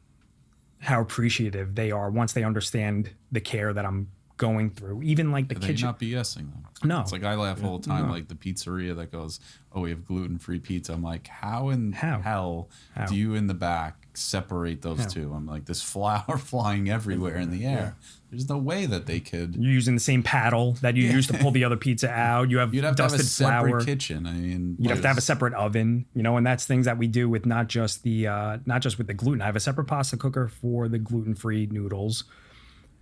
appreciative they are once they understand the care that I'm going through. Even like the kitchen. You're not BSing them. No. It's like I laugh all the time, like the pizzeria that goes, oh, we have gluten-free pizza. I'm like, how in hell do you in the back separate those two? I'm like, this flour flying everywhere in the air. There's no way that they could. You're using the same paddle that you use to pull the other pizza out. You'd have to have dusted a separate flour. kitchen. I mean, You'd have to have a separate oven, and that's things that we do with not just with the gluten. I have a separate pasta cooker for the gluten-free noodles.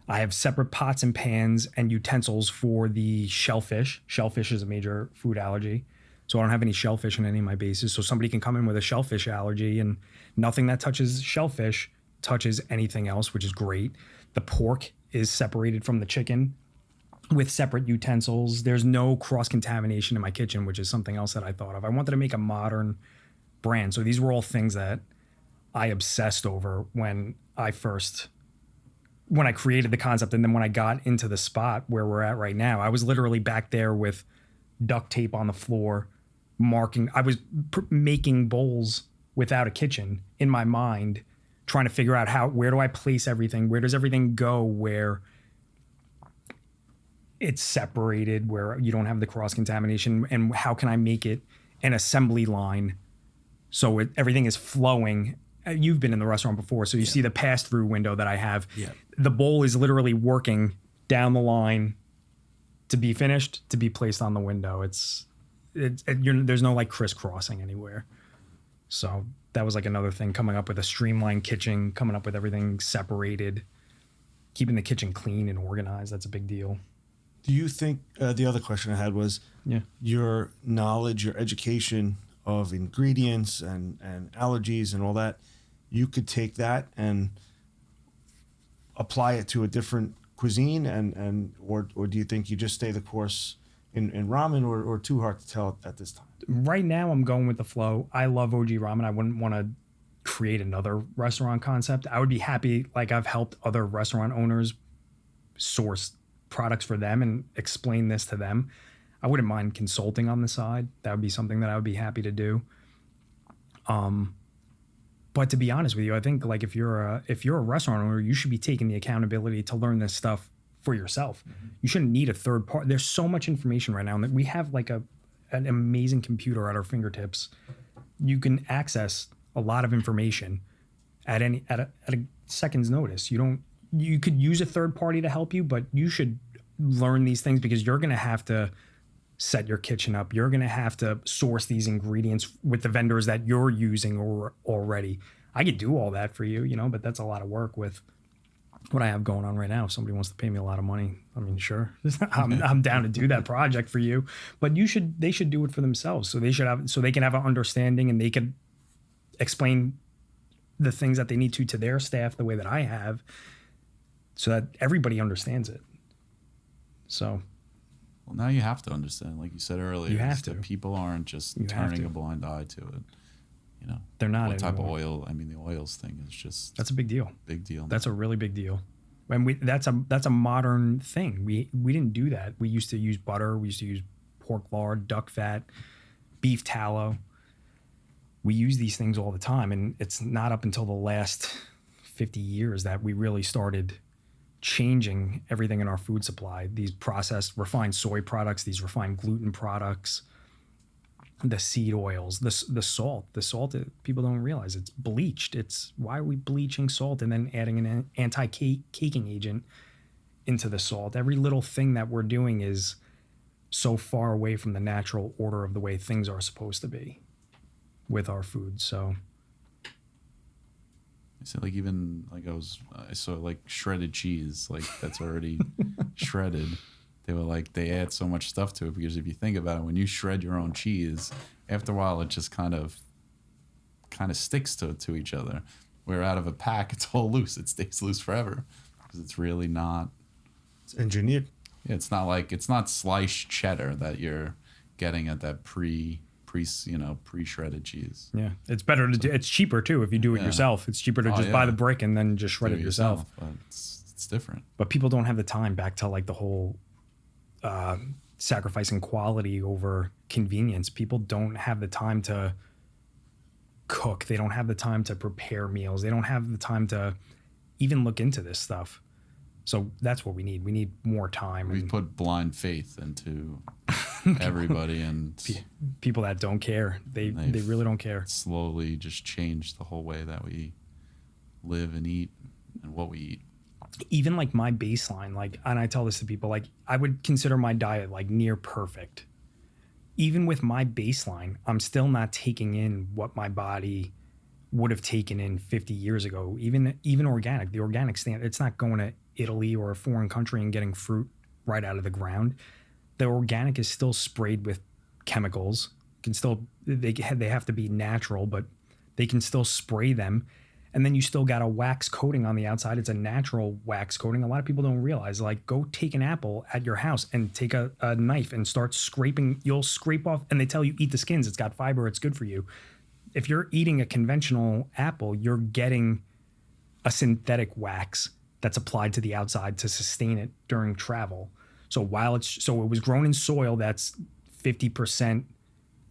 I have separate pots and pans and utensils for the shellfish. Shellfish is a major food allergy. So I don't have any shellfish in any of my bases. So somebody can come in with a shellfish allergy, and nothing that touches shellfish touches anything else, which is great. The pork is separated from the chicken with separate utensils. There's no cross-contamination in my kitchen, which is something else that I thought of. I wanted to make a modern brand. So these were all things that I obsessed over when I created the concept, and then when I got into the spot where we're at right now, I was literally back there with duct tape on the floor, marking. I was making bowls without a kitchen in my mind, trying to figure out where do I place everything? Where does everything go where it's separated, where you don't have the cross-contamination, and how can I make it an assembly line so everything is flowing? You've been in the restaurant before, so you see the pass-through window that I have. Yeah. The bowl is literally working down the line to be finished, to be placed on the window. There's no like crisscrossing anywhere. So that was like another thing, coming up with a streamlined kitchen, coming up with everything separated, keeping the kitchen clean and organized. That's a big deal. Do you think, the other question I had was your knowledge, your education of ingredients and allergies and all that, you could take that and apply it to a different cuisine or do you think you just stay the course in ramen or too hard to tell at this time? Right now I'm going with the flow. I love OG Ramen. I wouldn't want to create another restaurant concept. I would be happy, like I've helped other restaurant owners source products for them and explain this to them. I wouldn't mind consulting on the side. That would be something that I would be happy to do. But to be honest with you, I think like if you're a restaurant owner, you should be taking the accountability to learn this stuff for yourself. Mm-hmm. You shouldn't need a third party. There's so much information right now that we have like an amazing computer at our fingertips. You can access a lot of information at a second's notice. You could use a third party to help you, but you should learn these things because you're going to have to set your kitchen up. You're going to have to source these ingredients with the vendors that you're using already. I could do all that for you, but that's a lot of work with what I have going on right now. If somebody wants to pay me a lot of money, I mean, sure, I'm down to do that project for you, but they should do it for themselves. So they can have an understanding and they could explain the things that they need to their staff the way that I have, so that everybody understands it. So. Well, now you have to understand, like you said earlier, you have to. People aren't just turning a blind eye to it. They're not. What type of oil? I mean, the oils thing is just. That's a big deal. Big deal. That's a really big deal. And that's a modern thing. We didn't do that. We used to use butter. We used to use pork lard, duck fat, beef tallow. We use these things all the time, and it's not up until the last 50 years that we really started changing everything in our food supply. These processed, refined soy products, these refined gluten products. the seed oils, the salt. The salt, people don't realize it's bleached. Why are we bleaching salt and then adding an anti-caking agent into the salt? Every little thing that we're doing is so far away from the natural order of the way things are supposed to be with our food. So like even like I saw like shredded cheese, like that's already shredded. They were like, they add so much stuff to it because if you think about it, when you shred your own cheese, after a while it just kind of sticks to each other. Where out of a pack, it's all loose. It stays loose forever because it's really not. It's engineered. Yeah, it's not sliced cheddar that you're getting at that pre-shredded cheese. yeah, it's better to do. It's cheaper too if you do it yourself. It's cheaper to just buy the brick and then just shred it yourself. But it's different. But people don't have the time. Back to like the whole sacrificing quality over convenience. People don't have the time to cook. They don't have the time to prepare meals. They don't have the time to even look into this stuff. So that's what we need. We need more time. We put blind faith into everybody, and people that don't care. They really don't care. Slowly just change the whole way that we live and eat and what we eat. Even like my baseline, like, and I tell this to people, like I would consider my diet like near perfect. Even with my baseline, I'm still not taking in what my body would have taken in 50 years ago. Even organic, the organic stand, it's not going to Italy or a foreign country and getting fruit right out of the ground. The organic is still sprayed with chemicals. They have to be natural, but they can still spray them. And then you still got a wax coating on the outside. It's a natural wax coating. A lot of people don't realize, like, go take an apple at your house and take a knife and start scraping. You'll scrape off, and they tell you eat the skins. It's got fiber. It's good for you. If you're eating a conventional apple, you're getting a synthetic wax that's applied to the outside to sustain it during travel. So it was grown in soil that's 50%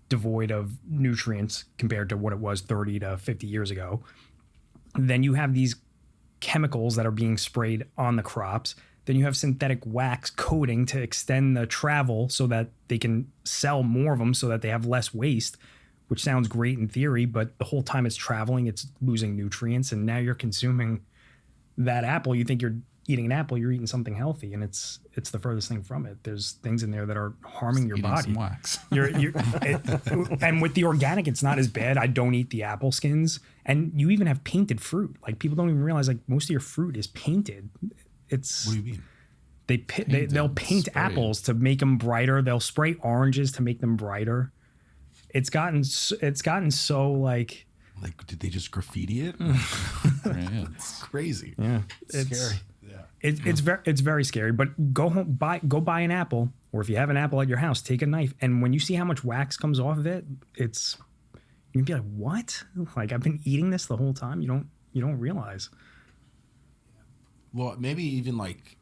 devoid of nutrients compared to what it was 30 to 50 years ago. Then you have these chemicals that are being sprayed on the crops. Then you have synthetic wax coating to extend the travel so that they can sell more of them so that they have less waste, which sounds great in theory, but the whole time it's traveling, it's losing nutrients. And now you're consuming that apple. You think you're eating an apple, you're eating something healthy, and it's the furthest thing from it. There's things in there that are harming your body. Some wax. And with the organic, it's not as bad. I don't eat the apple skins, and you even have painted fruit. Like people don't even realize, like most of your fruit is painted. What do you mean? They'll paint apples to make them brighter. They'll spray oranges to make them brighter. It's gotten so like. Like, did they just graffiti it? Yeah, it's crazy. Yeah, it's scary. Yeah, it's very scary. But go home, go buy an apple, or if you have an apple at your house, take a knife, and when you see how much wax comes off of it, you can be like, what? Like I've been eating this the whole time. You don't realize. Well, maybe even like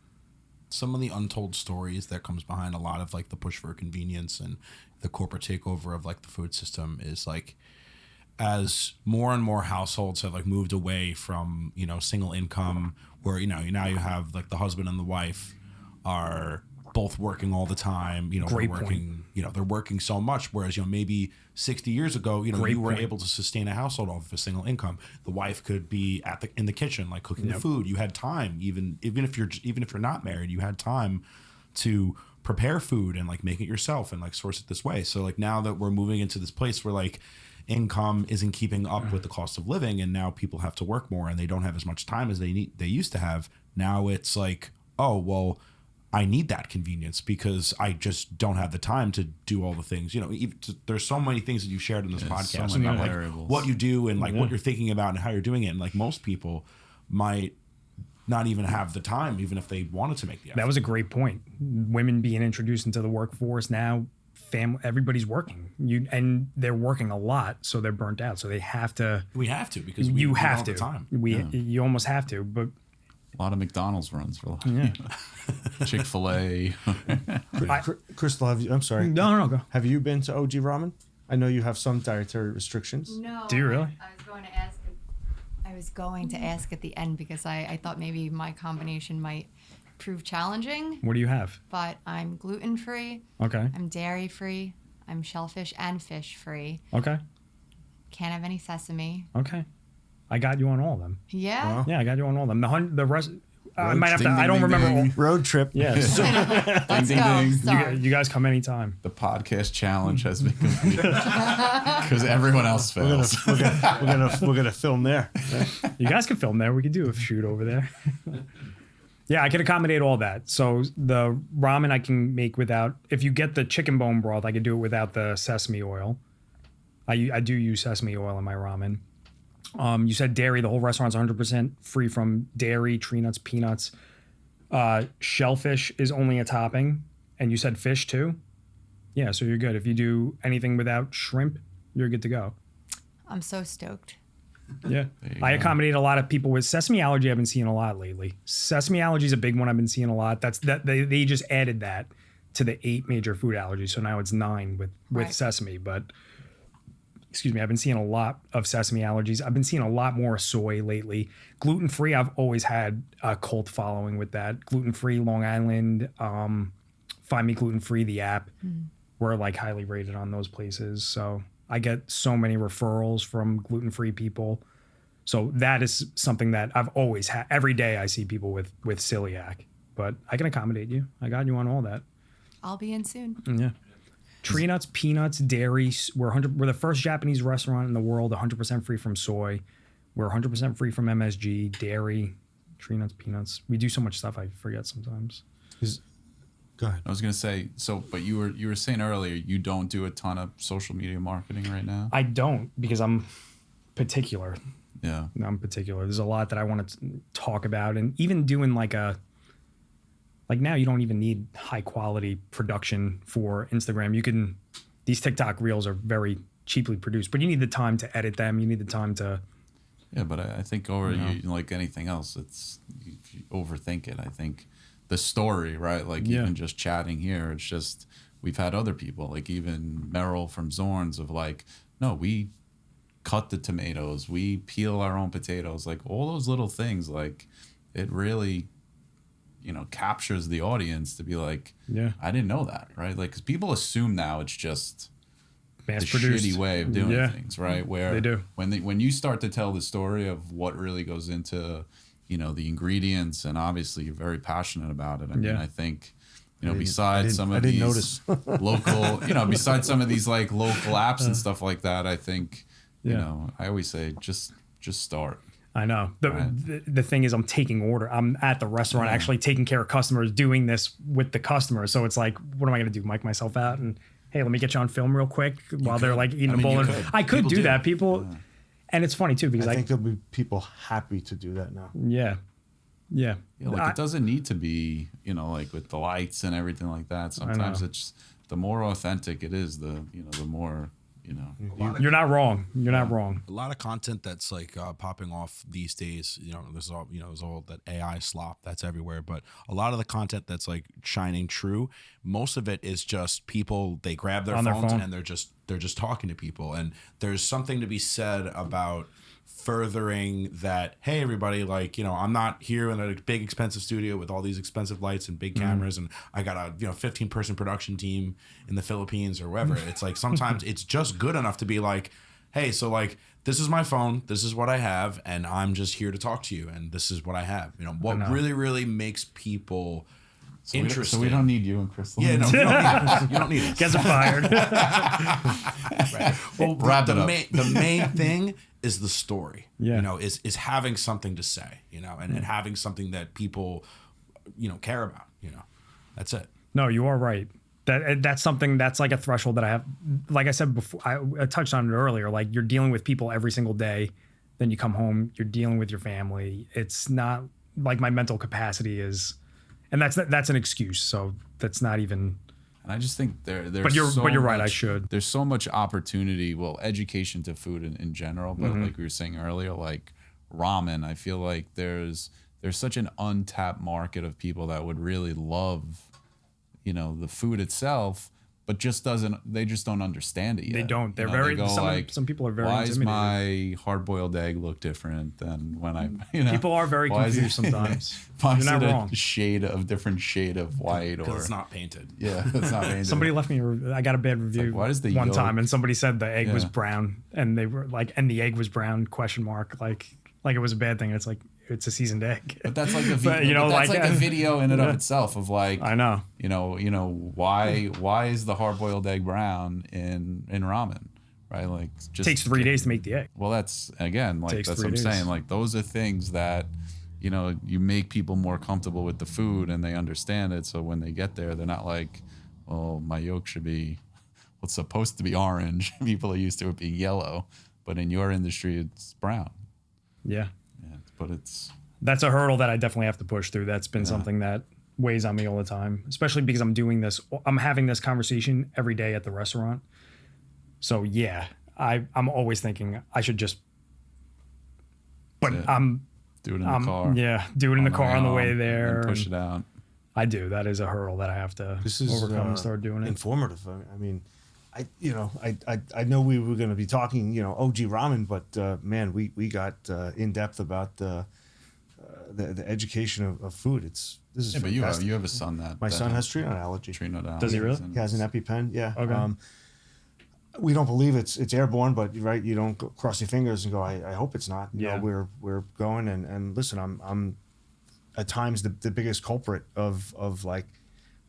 some of the untold stories that comes behind a lot of like the push for convenience and the corporate takeover of like the food system is like, as more and more households have like moved away from, single income where, now you have like the husband and the wife are both working all the time, Great they're working, they're working so much. Whereas, maybe 60 years ago, you were able to sustain a household off of a single income. The wife could be in the kitchen, like cooking the food. You had time, even if you're not married, you had time to prepare food and like make it yourself and like source it this way. So like now that we're moving into this place where like income isn't keeping up with the cost of living, and now people have to work more and they don't have as much time as they used to have. Now it's like, oh well, I need that convenience because I just don't have the time to do all the things. There's so many things that you shared in this podcast so about like variables. what you do and like what you're thinking about and how you're doing it. And like most people might not even have the time, even if they wanted to make the effort. That was a great point. Women being introduced into the workforce now. Everybody's working, and they're working a lot, so they're burnt out. So they have to. We have to because you we have all to. The time. You almost have to, but a lot of McDonald's runs for Chick-fil-A. Crystal, I'm sorry. No, go. Have you been to OG Ramen? I know you have some dietary restrictions. No. Do you really? I was going to ask at the end because I thought maybe my combination might prove challenging. What do you have? But I'm gluten-free. Okay. I'm dairy-free. I'm shellfish and fish free. Okay. Can't have any sesame. Okay. I got you on all of them. Yeah. Wow. Yeah, I got you on all of them. The rest, I might have to. Ding, I ding, don't ding, remember. ding. Road trip. Yeah. So Let's ding, go. ding. Sorry. you guys come anytime. The podcast challenge has been completed because everyone else fails. We're gonna film there. You guys can film there. We could do a shoot over there. Yeah, I can accommodate all that. So the ramen I can make without. If you get the chicken bone broth, I can do it without the sesame oil. I do use sesame oil in my ramen. You said dairy. The whole restaurant's 100% free from dairy, tree nuts, peanuts. Shellfish is only a topping, and you said fish too. Yeah, so you're good. If you do anything without shrimp, you're good to go. I'm so stoked. Yeah, you I go. accommodate a lot of people with sesame allergy. I've been seeing a lot lately. Sesame allergy is a big one. I've been seeing a lot. They just added that to the 8 major food allergies, so now it's 9 with Right. sesame. But excuse me, I've been seeing a lot of sesame allergies. I've been seeing a lot more soy lately. Gluten free, I've always had a cult following with that. Gluten free, Long Island, Find Me Gluten Free, the app. We're like highly rated on those places. So I get so many referrals from gluten free people. So that is something that I've always had. Every day I see people with celiac, but I can accommodate you. I got you on all that. I'll be in soon. Yeah. Tree nuts, peanuts, dairy. We're the first Japanese restaurant in the world 100% free from soy. We're 100% free from MSG, dairy, tree nuts, peanuts. We do so much stuff I forget sometimes. Go ahead. I was gonna say but you were saying earlier you don't do a ton of social media marketing right now. I don't because I'm particular. Yeah. I'm particular. There's a lot that I want to talk about, and even doing like now you don't even need high quality production for Instagram. These TikTok reels are very cheaply produced, but you need the time to edit them. You need the time to. Yeah, but I think like anything else, if you overthink it. I think the story, right? Like even just chatting here, it's just we've had other people, like even Merrill from Zorn's, of like, no, we cut the tomatoes, we peel our own potatoes, like all those little things, like it really, captures the audience to be like, Yeah. I didn't know that, right? Like, because people assume now it's just Mass the produced. shitty way of doing Yeah. things, right? Where They do. when you start to tell the story of what really goes into, the ingredients, and obviously you're very passionate about it. I mean, Yeah. I think, besides some I of didn't these local, besides some of these like local apps and stuff like that, I think, I always say just start. I know. Right. The thing is, I'm taking order. I'm at the restaurant actually taking care of customers, doing this with the customers. So it's like, what am I going to do? Mic myself out and, hey, let me get you on film real quick while they're like eating a bowl. I could People do do. that. People, and it's funny too because I think there'll be people happy to do that now. yeah. Yeah, like it doesn't need to be, like with the lights and everything like that. Sometimes know. it's the more authentic it is, the more, You're not wrong. You're not wrong. A lot of content that's like popping off these days. There's all that AI slop that's everywhere. But a lot of the content that's like shining true, most of it is just people. They grab their On their phones phone. and they're just talking to people. And there's something to be said about furthering that. Hey, everybody! Like I'm not here in a big expensive studio with all these expensive lights and big cameras, and I got a 15-person production team in the Philippines or wherever. It's like sometimes it's just good enough to be like, hey, so like this is my phone, this is what I have, and I'm just here to talk to you, and this is what I have. What really, really makes people interested. So we don't need you and Crystal. Yeah, no, you don't need us. You don't need us. Guys are fired. Right. Well, Wrap it up. The main thing is the story. Yeah. Is having something to say. And having something that people, care about. That's it. No, you are right. That's something that's like a threshold that I have. Like I said before, I touched on it earlier. Like you're dealing with people every single day. Then you come home, you're dealing with your family. It's not like my mental capacity is, and that's an excuse. So that's not even. And I just think there's But you're right. I much- should. There's so much opportunity. Well, education to food in general, but like we were saying earlier, like ramen, I feel like there's such an untapped market of people that would really love, the food itself, but they just don't understand it yet. They don't. They're You know, very. they go Some people are very. why does intimidated. my hard-boiled egg look different than when I, you know, People are very why is confused it- sometimes. Why You're is not it wrong. a different shade of white, because or it's not painted. yeah, it's not painted. Somebody left me. I got a bad review why does the one yolk- time, and somebody said the egg was Yeah. brown, and they were like, and the egg was brown ? Like it was a bad thing. It's like it's a seasoned egg. But that's like a But, you know, that's like- like a video in and of itself of like, I know. you know why is the hard-boiled egg brown in ramen, right? Like just It takes 3 days to make the egg. Well, that's again, like Takes that's 3 what I'm days. saying. Like those are things that, you know, you make people more comfortable with the food and they understand it. So when they get there, they're not like, well, my yolk should be what's supposed to be orange. People are used to it being yellow, but in your industry, it's brown. Yeah. Yeah, but it's That's a hurdle that I definitely have to push through. That's been something that weighs on me all the time, especially because I'm having this conversation every day at the restaurant. So yeah, I'm always thinking I should just, but Yeah. I'm do it in the car. Yeah, do it in the car on the way there. and push and it out. I do. That is a hurdle that I have to This is overcome and start doing it. informative. I mean, I know we were going to be talking, OG Ramen, but man, we got in depth about the education of food. This is Yeah, but fantastic. you have a son that My that son has tree nut allergy. tree nut Does he really? allergies, and He has an EpiPen. Yeah. Okay. We don't believe it's airborne, but right, you don't go cross your fingers and go. I hope it's not. You Yeah. know, we're going and listen. I'm at times the biggest culprit of like,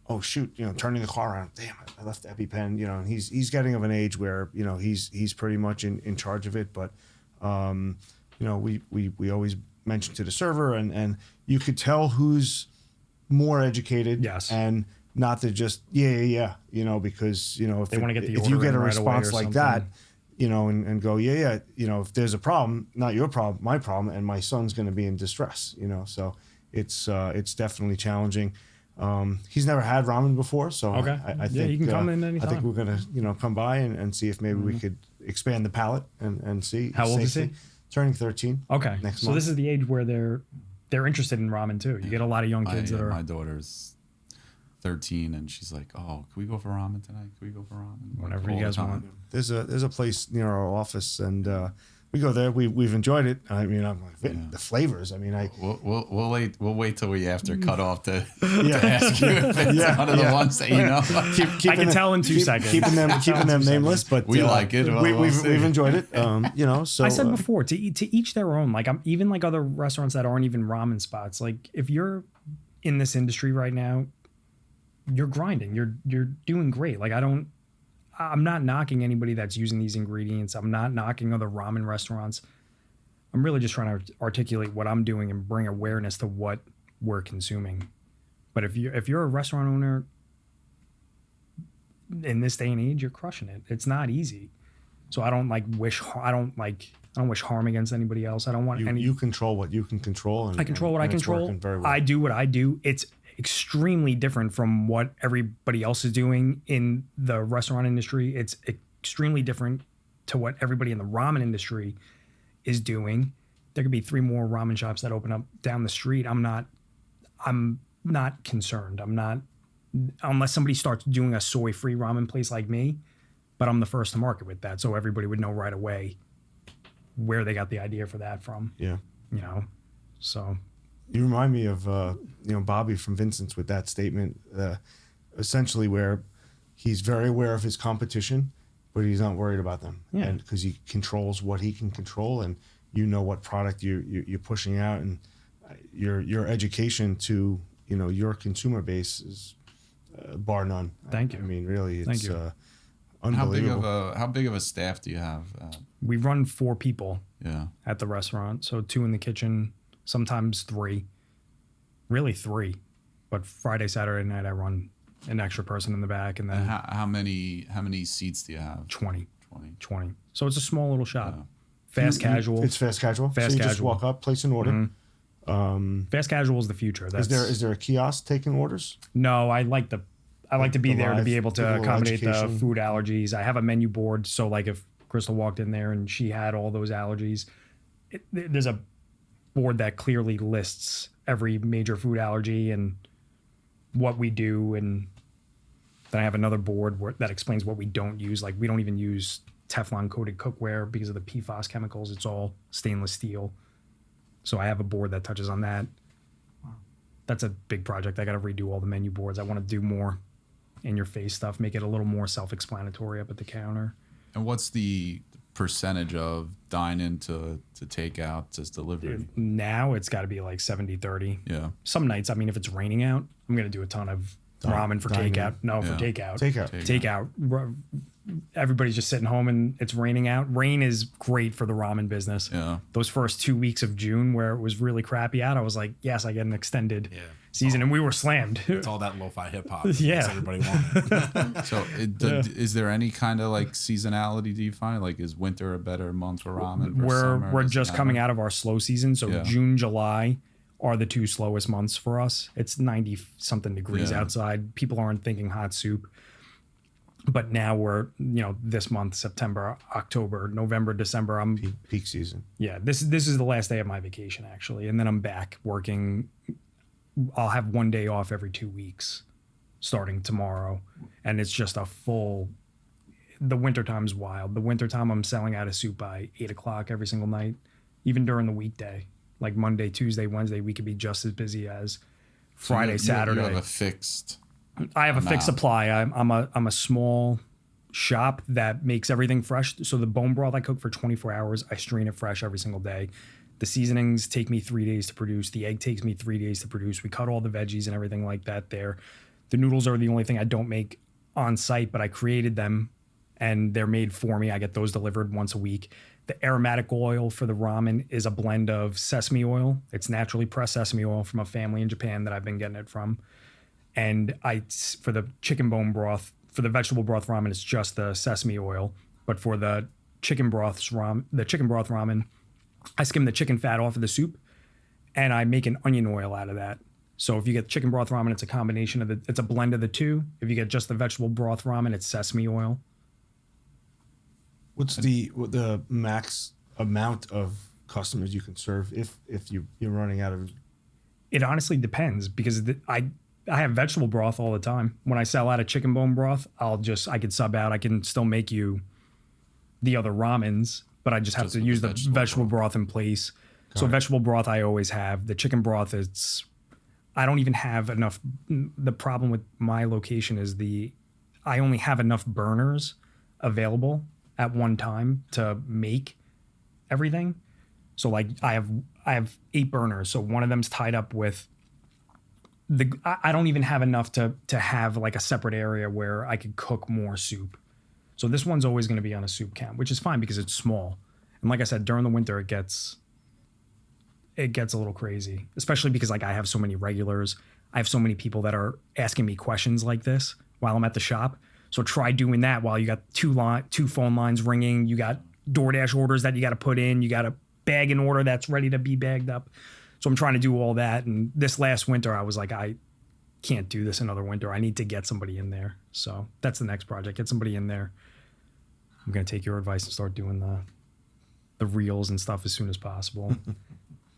oh shoot, turning the car around. Damn, I left the EpiPen. And he's getting of an age where he's pretty much in charge of it. But we always mention to the server, and you could tell who's more educated. Yes. And not to just because if They wanna get the if you order get a in right away response or like that, something. and go if there's a problem, not your problem, my problem, and my son's going to be in distress, so it's definitely challenging. He's never had ramen before, so Okay. I Yeah, think you can come in I think anytime. we're gonna come by and see if maybe we could expand the palette and see How old is he? safely. Turning 13. Okay. Next So month. this is the age where they're interested in ramen too. You get a lot of young kids that are. My daughter's 13 and she's like, oh, can we go for ramen tonight? Can we go for ramen? Like, Whenever you all the guys time. want. There's a place near our office, and we go there. We've enjoyed it. I mean, I'm like, the flavors. I mean, We'll wait till we after cut off to Yeah. ask you if it's one of the ones that you know. I can tell in 2 seconds. keeping them nameless, but We like it. Well, we'll see. we've enjoyed it. So I said before to each their own. Like I'm even like other restaurants that aren't even ramen spots. Like if you're in this industry right now, you're grinding. You're doing great. Like I'm not knocking anybody that's using these ingredients. I'm not knocking other ramen restaurants. I'm really just trying to articulate what I'm doing and bring awareness to what we're consuming. But if you're a restaurant owner in this day and age, you're crushing it. It's not easy. So I don't wish harm against anybody else. I don't want you control what you can control. And, I control what I and it's control. working very well. I do what I do. It's extremely different from what everybody else is doing in the restaurant industry. It's extremely different to what everybody in the ramen industry is doing. There could be 3 more ramen shops that open up down the street. I'm not concerned. I'm not, unless somebody starts doing a soy-free ramen place like me, but I'm the first to market with that. So everybody would know right away where they got the idea for that from. Yeah. So You remind me of Bobby from Vincent's with that statement, essentially where he's very aware of his competition, but he's not worried about them. Yeah. And because he controls what he can control, and what product you're pushing out, and your education to your consumer base is bar none. Thank you. I mean, really, Thank it's you. unbelievable. How big of a staff do you have? we run 4 people Yeah. at the restaurant. So 2 in the kitchen, sometimes 3, really 3. But Friday, Saturday night, I run an extra person in the back, and then And how many seats do you have? 20. 20. So it's a small little shop. Yeah. Fast casual. It's fast casual. Fast so you just casual. walk up, place an order. Fast casual is the future. That's, Is there a kiosk taking orders? No, I like to be the there to live- be able give a to little accommodate the education. food allergies. I have a menu board, so like if Crystal walked in there and she had all those allergies, there's a board that clearly lists every major food allergy and what we do, and Then I have another board that explains what we don't use. Like we don't even use Teflon coated cookware because of the PFAS chemicals. It's all stainless steel. So I have a board that touches on that. That's a big project. I got to redo all the menu boards. I want to do more in your face stuff, make it a little more self-explanatory up at the counter. And what's the percentage of dine-in to takeout to delivery? Now it's got to be like 70-30. Yeah. Some nights, I mean, if it's raining out, I'm going to do a ton of ramen for takeout. No, for takeout. Takeout. Everybody's just sitting home and it's raining out. Rain is great for the ramen business. Yeah. Those first 2 weeks of June where it was really crappy out, I was like, yes, I get an extended season. And we were slammed. It's all that lo-fi hip-hop. Yeah. Everybody wanted. So is there any kind of like seasonality, do you find? Like is winter a better month for ramen? We're just coming out of our slow season. So June, July are the 2 slowest months for us. It's 90 something degrees outside. People aren't thinking hot soup. But now we're, this month, September, October, November, December, I'm peak season. Yeah, this is the last day of my vacation actually, and then I'm back working. I'll have 1 day off every 2 weeks starting tomorrow, and it's just a full. The wintertime's wild. The wintertime I'm selling out of soup by 8:00 every single night, even during the weekday. Like Monday, Tuesday, Wednesday, we could be just as busy as Friday, Saturday. You have a fixed. I have a fixed supply. I'm a small shop that makes everything fresh. So the bone broth I cook for 24 hours, I strain it fresh every single day. The seasonings take me 3 days to produce. The egg takes me 3 days to produce. We cut all the veggies and everything like that there. The noodles are the only thing I don't make on site, but I created them and they're made for me. I get those delivered once a week. The aromatic oil for the ramen is a blend of sesame oil. It's naturally pressed sesame oil from a family in Japan that I've been getting it from. And for the chicken bone broth, for the vegetable broth ramen, it's just the sesame oil. But for the chicken broth ramen, I skim the chicken fat off of the soup, and I make an onion oil out of that. So if you get chicken broth ramen, it's a combination of it's a blend of the two. If you get just the vegetable broth ramen, it's sesame oil. What's the max amount of customers you can serve if you're running out of? It honestly depends because I have vegetable broth all the time. When I sell out of chicken bone broth, I could sub out. I can still make you the other ramens, but I just have to use the vegetable broth in place. So vegetable broth I always have. The chicken broth, I don't even have enough. The problem with my location is I only have enough burners available at one time to make everything. So like I have 8 burners. So one of them's tied up with I don't even have enough to have like a separate area where I could cook more soup. So this one's always going to be on a soup count, which is fine because it's small. And like I said, during the winter it gets a little crazy, especially because like I have so many regulars. I have so many people that are asking me questions like this while I'm at the shop. So try doing that while you got two phone lines ringing. You got DoorDash orders that you got to put in. You got a bag in order that's ready to be bagged up. So I'm trying to do all that. And this last winter, I was like, I can't do this another winter. I need to get somebody in there. So that's the next project. Get somebody in there. I'm going to take your advice and start doing the reels and stuff as soon as possible.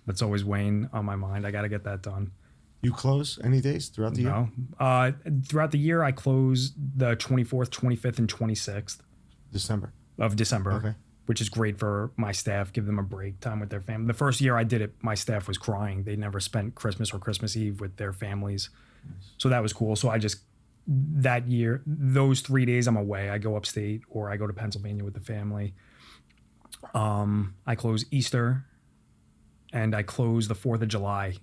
That's always weighing on my mind. I got to get that done. You close any days throughout the year? No. Throughout the year, I close the 24th, 25th, and 26th. December. Of December. Okay. Which is great for my staff, give them a break, time with their family. The first year I did it, my staff was crying. They never spent Christmas or Christmas Eve with their families. So that was cool. So that year, those 3 days I'm away. I go upstate or I go to Pennsylvania with the family. I close Easter and I close the 4th of July.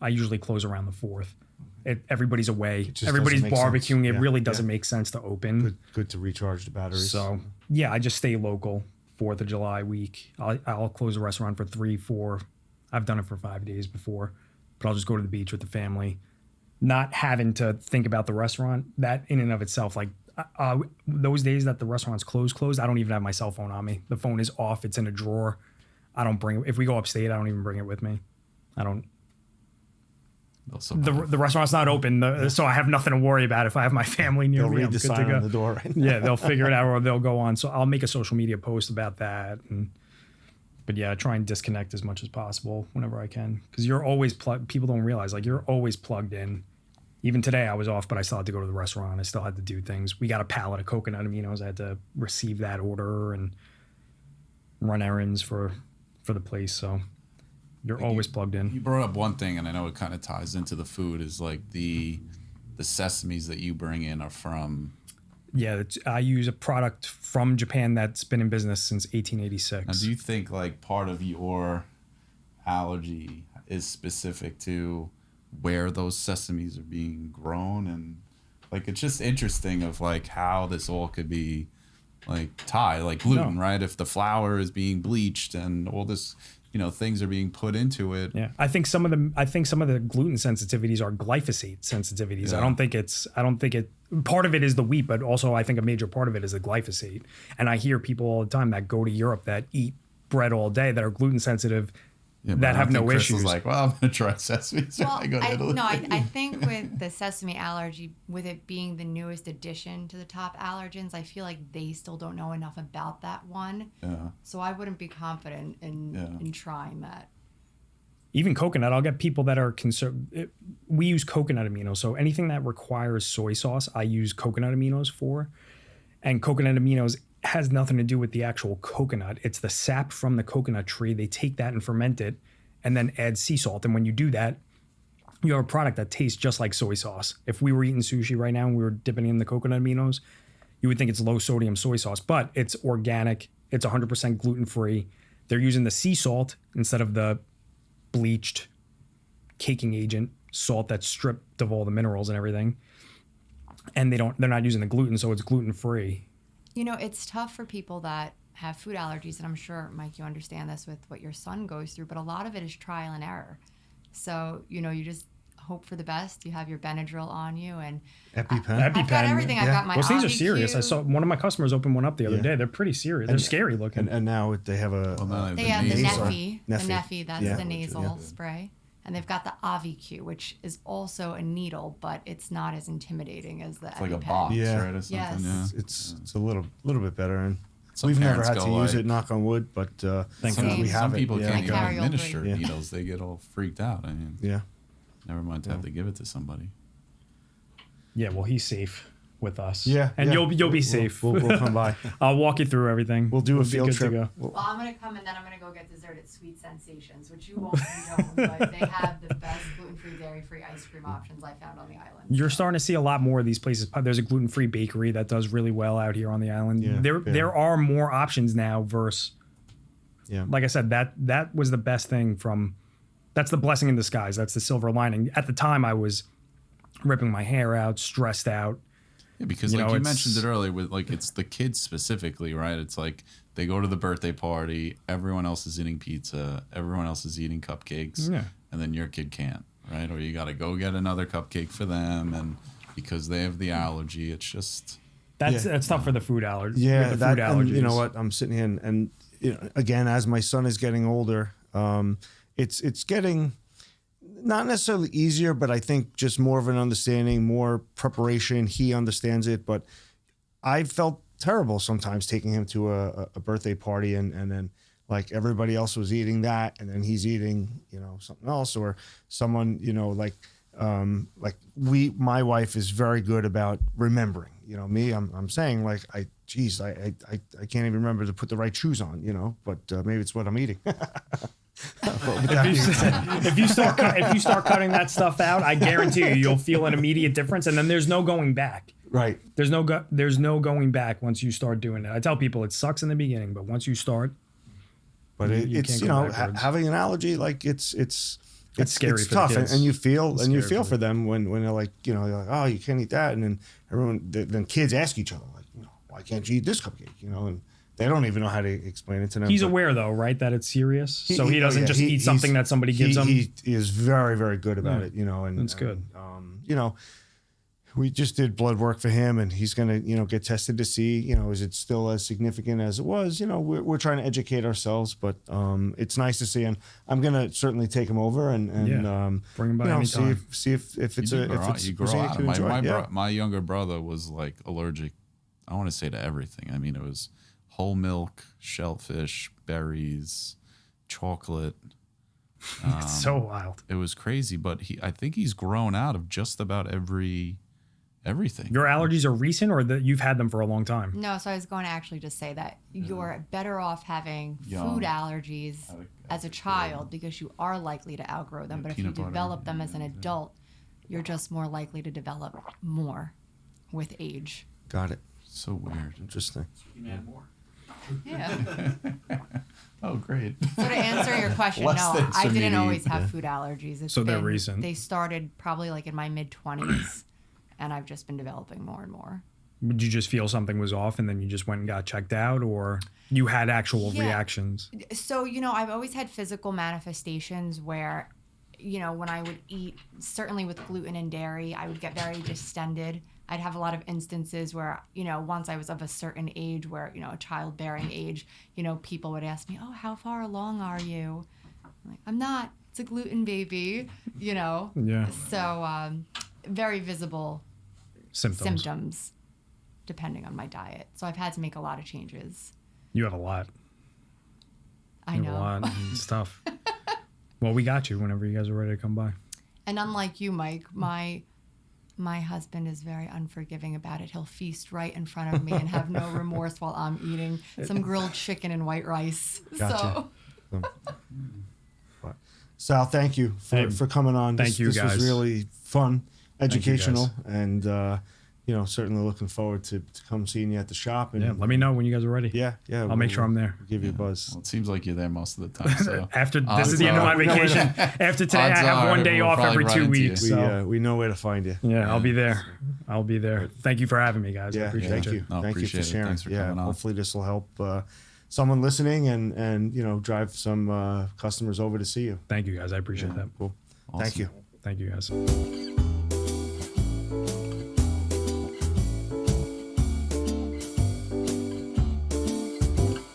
I usually close around the 4th. Everybody's away. Everybody's barbecuing. It really doesn't make sense to open. Good to recharge the batteries. So yeah, I just stay local. 4th of July week. I'll close a restaurant for 3, 4. I've done it for 5 days before, but I'll just go to the beach with the family, not having to think about the restaurant. That in and of itself, like those days that the restaurant's closed, I don't even have my cell phone on me. The phone is off. It's in a drawer. I don't bring it. If we go upstate, I don't even bring it with me. I don't. The restaurant's not open, so I have nothing to worry about. If I have my family near me, read I'm the good sign to go. on the door. Right? Yeah, they'll figure it out, or they'll go on. So I'll make a social media post about that. But yeah, I try and disconnect as much as possible whenever I can, because you're always plugged. People don't realize, like, you're always plugged in even today I was off, but I still had to go to the restaurant. I still had to do things. We got a pallet of coconut aminos. I had to receive that order and run errands for the place. So you're always plugged in. You brought up one thing, and I know it kind of ties into the food, is like the sesames that you bring in are from. Yeah, I use a product from Japan that's been in business since 1886. Now, do you think like part of your allergy is specific to where those sesames are being grown? And like, it's just interesting of like how this all could be like tied, like gluten, right? If the flour is being bleached and all this, things are being put into it. Yeah, I think some of the gluten sensitivities are glyphosate sensitivities. Yeah. I don't think it. Part of it is the wheat, but also I think a major part of it is the glyphosate. And I hear people all the time that go to Europe that eat bread all day that are gluten sensitive. Yeah, that have no Chris issues. was like, well, I'm gonna try sesame when I go to Italy. I think with the sesame allergy, with it being the newest addition to the top allergens, I feel like they still don't know enough about that one. Yeah. So I wouldn't be confident in trying that. Even coconut, I'll get people that are concerned. We use coconut aminos, so anything that requires soy sauce, I use coconut aminos for. And coconut aminos has nothing to do with the actual coconut. It's the sap from the coconut tree. They take that and ferment it and then add sea salt. And when you do that, you have a product that tastes just like soy sauce. If we were eating sushi right now and we were dipping in the coconut aminos, you would think it's low sodium soy sauce, but it's organic. It's 100% gluten-free. They're using the sea salt instead of the bleached caking agent salt that's stripped of all the minerals and everything. And they're not using the gluten, so it's gluten-free. It's tough for people that have food allergies, and I'm sure, Mike, you understand this with what your son goes through, but a lot of it is trial and error. So, you just hope for the best. You have your Benadryl on you, and EpiPen. I've got everything. I've got my Those things are OG serious. I saw one of my customers open one up the other day. They're pretty serious. They're scary looking. And now they have They have the nasal. Neffy. The Neffy, that's Yeah. the nasal spray. And they've got the AviQ, which is also a needle, but it's not as intimidating as the It's like a EpiPen. box, Yeah. right? Or something. Yes. Yeah. it's a little bit better, and Some we've never parents had to go use like- it. Knock on wood, but Same. we have Some it. people yeah. can't even carry all administer three. Yeah. needles. They get all freaked out. I mean, Yeah. never mind to have to give it to somebody. Yeah, well, he's safe with us. Yeah, and yeah. you'll be safe. We'll come by. I'll walk you through everything. We'll do a be field good to trip. go. Well, I'm going to come and then I'm going to go get dessert at Sweet Sensations, which you won't condone, but they have the best gluten-free, dairy-free ice cream options I found on the island. You're starting to see a lot more of these places. There's a gluten-free bakery that does really well out here on the island. Yeah, there are more options now versus, Yeah. like I said, that was the best thing that's the blessing in disguise. That's the silver lining. At the time, I was ripping my hair out, stressed out. Yeah, because You like know, you it's- mentioned it earlier, with like it's the kids specifically, right? It's like they go to the birthday party, everyone else is eating pizza, everyone else is eating cupcakes, Yeah. and then your kid can't, right? Or you got to go get another cupcake for them, and because they have the allergy, it's just That's tough for the food allergy. Yeah, with the that food and you know allergies. what? I'm sitting here and again, as my son is getting older, it's getting not necessarily easier, but I think just more of an understanding, more preparation. He understands it, but I felt terrible sometimes taking him to a birthday party and then like everybody else was eating that and then he's eating, something else, or someone, my wife is very good about remembering, me, I'm saying like, I can't even remember to put the right shoes on, but maybe it's what I'm eating. If you start cutting that stuff out, I guarantee you'll feel an immediate difference, and then there's no going back. Right. There's no going back once you start doing it. I tell people it sucks in the beginning, but once you start, But You it's can't go backwards. having an allergy, like it's scary it's for the tough, kids. and you feel It's scary for them when they're like, they're like, oh, you can't eat that, and then then kids ask each other like, why can't you eat this cupcake, and they don't even know how to explain it to them. he's but aware though, right, that it's serious, so he doesn't just eat something that somebody gives him. He is very, very good about it, and That's good. We just did blood work for him, and he's gonna, get tested to see, is it still as significant as it was? We're trying to educate ourselves, but it's nice to see, and I'm gonna certainly take him over and Bring him by anytime. see if it's you a grow cuisine out. to enjoy. My younger brother was like allergic. I want to say to everything. I mean, it was whole milk, shellfish, berries, chocolate. It's so wild. It was crazy, but I think he's grown out of just about everything. Your allergies are recent, or that you've had them for a long time? No, so I was going to actually just say that you're better off having Young. food allergies as a child because you are likely to outgrow them. But if you peanut butter. develop them as an adult, you're just more likely to develop more with age. Got it. So weird. Interesting. Yeah. Oh, great. So to answer your question, Less no, than I didn't Samini. always have food allergies. It's So they're recent. They started probably like in my mid-20s, and I've just been developing more and more. Did you just feel something was off and then you just went and got checked out, or you had actual Yeah. reactions? So, I've always had physical manifestations where, when I would eat, certainly with gluten and dairy, I would get very distended. I'd have a lot of instances where, once I was of a certain age where, a childbearing age, people would ask me, oh, how far along are you? I'm like, I'm not. It's a gluten baby, Yeah. So very visible Symptoms. depending on my diet. So I've had to make a lot of changes. You have a lot. I You know. have a lot. It's tough. Well, we got you whenever you guys are ready to come by. And unlike you, Mike, my husband is very unforgiving about it. He'll feast right in front of me and have no remorse while I'm eating some grilled chicken and white rice. Gotcha. So Sal, thank you for coming on. Thank you, this guys. was really fun, you, educational, guys. and certainly looking forward to come seeing you at the shop. And Yeah, let me know when you guys are ready. Yeah. I'll make sure I'm there. We'll give you a buzz. Well, it seems like you're there most of the time. So After this odds is the end of my are- vacation. After today, I Odds have are one day we'll off probably every run 2 into you. weeks. We So we know where to find you. yeah, I'll be there. I'll be there. Thank you for having me, guys. I Yeah, appreciate thank it. you. No, Thank you appreciate for it. sharing. Thanks for yeah, coming on. hopefully this will help someone listening and drive some customers over to see you. Thank you, guys. I appreciate that. Cool. Awesome. Thank you. Thank you, guys.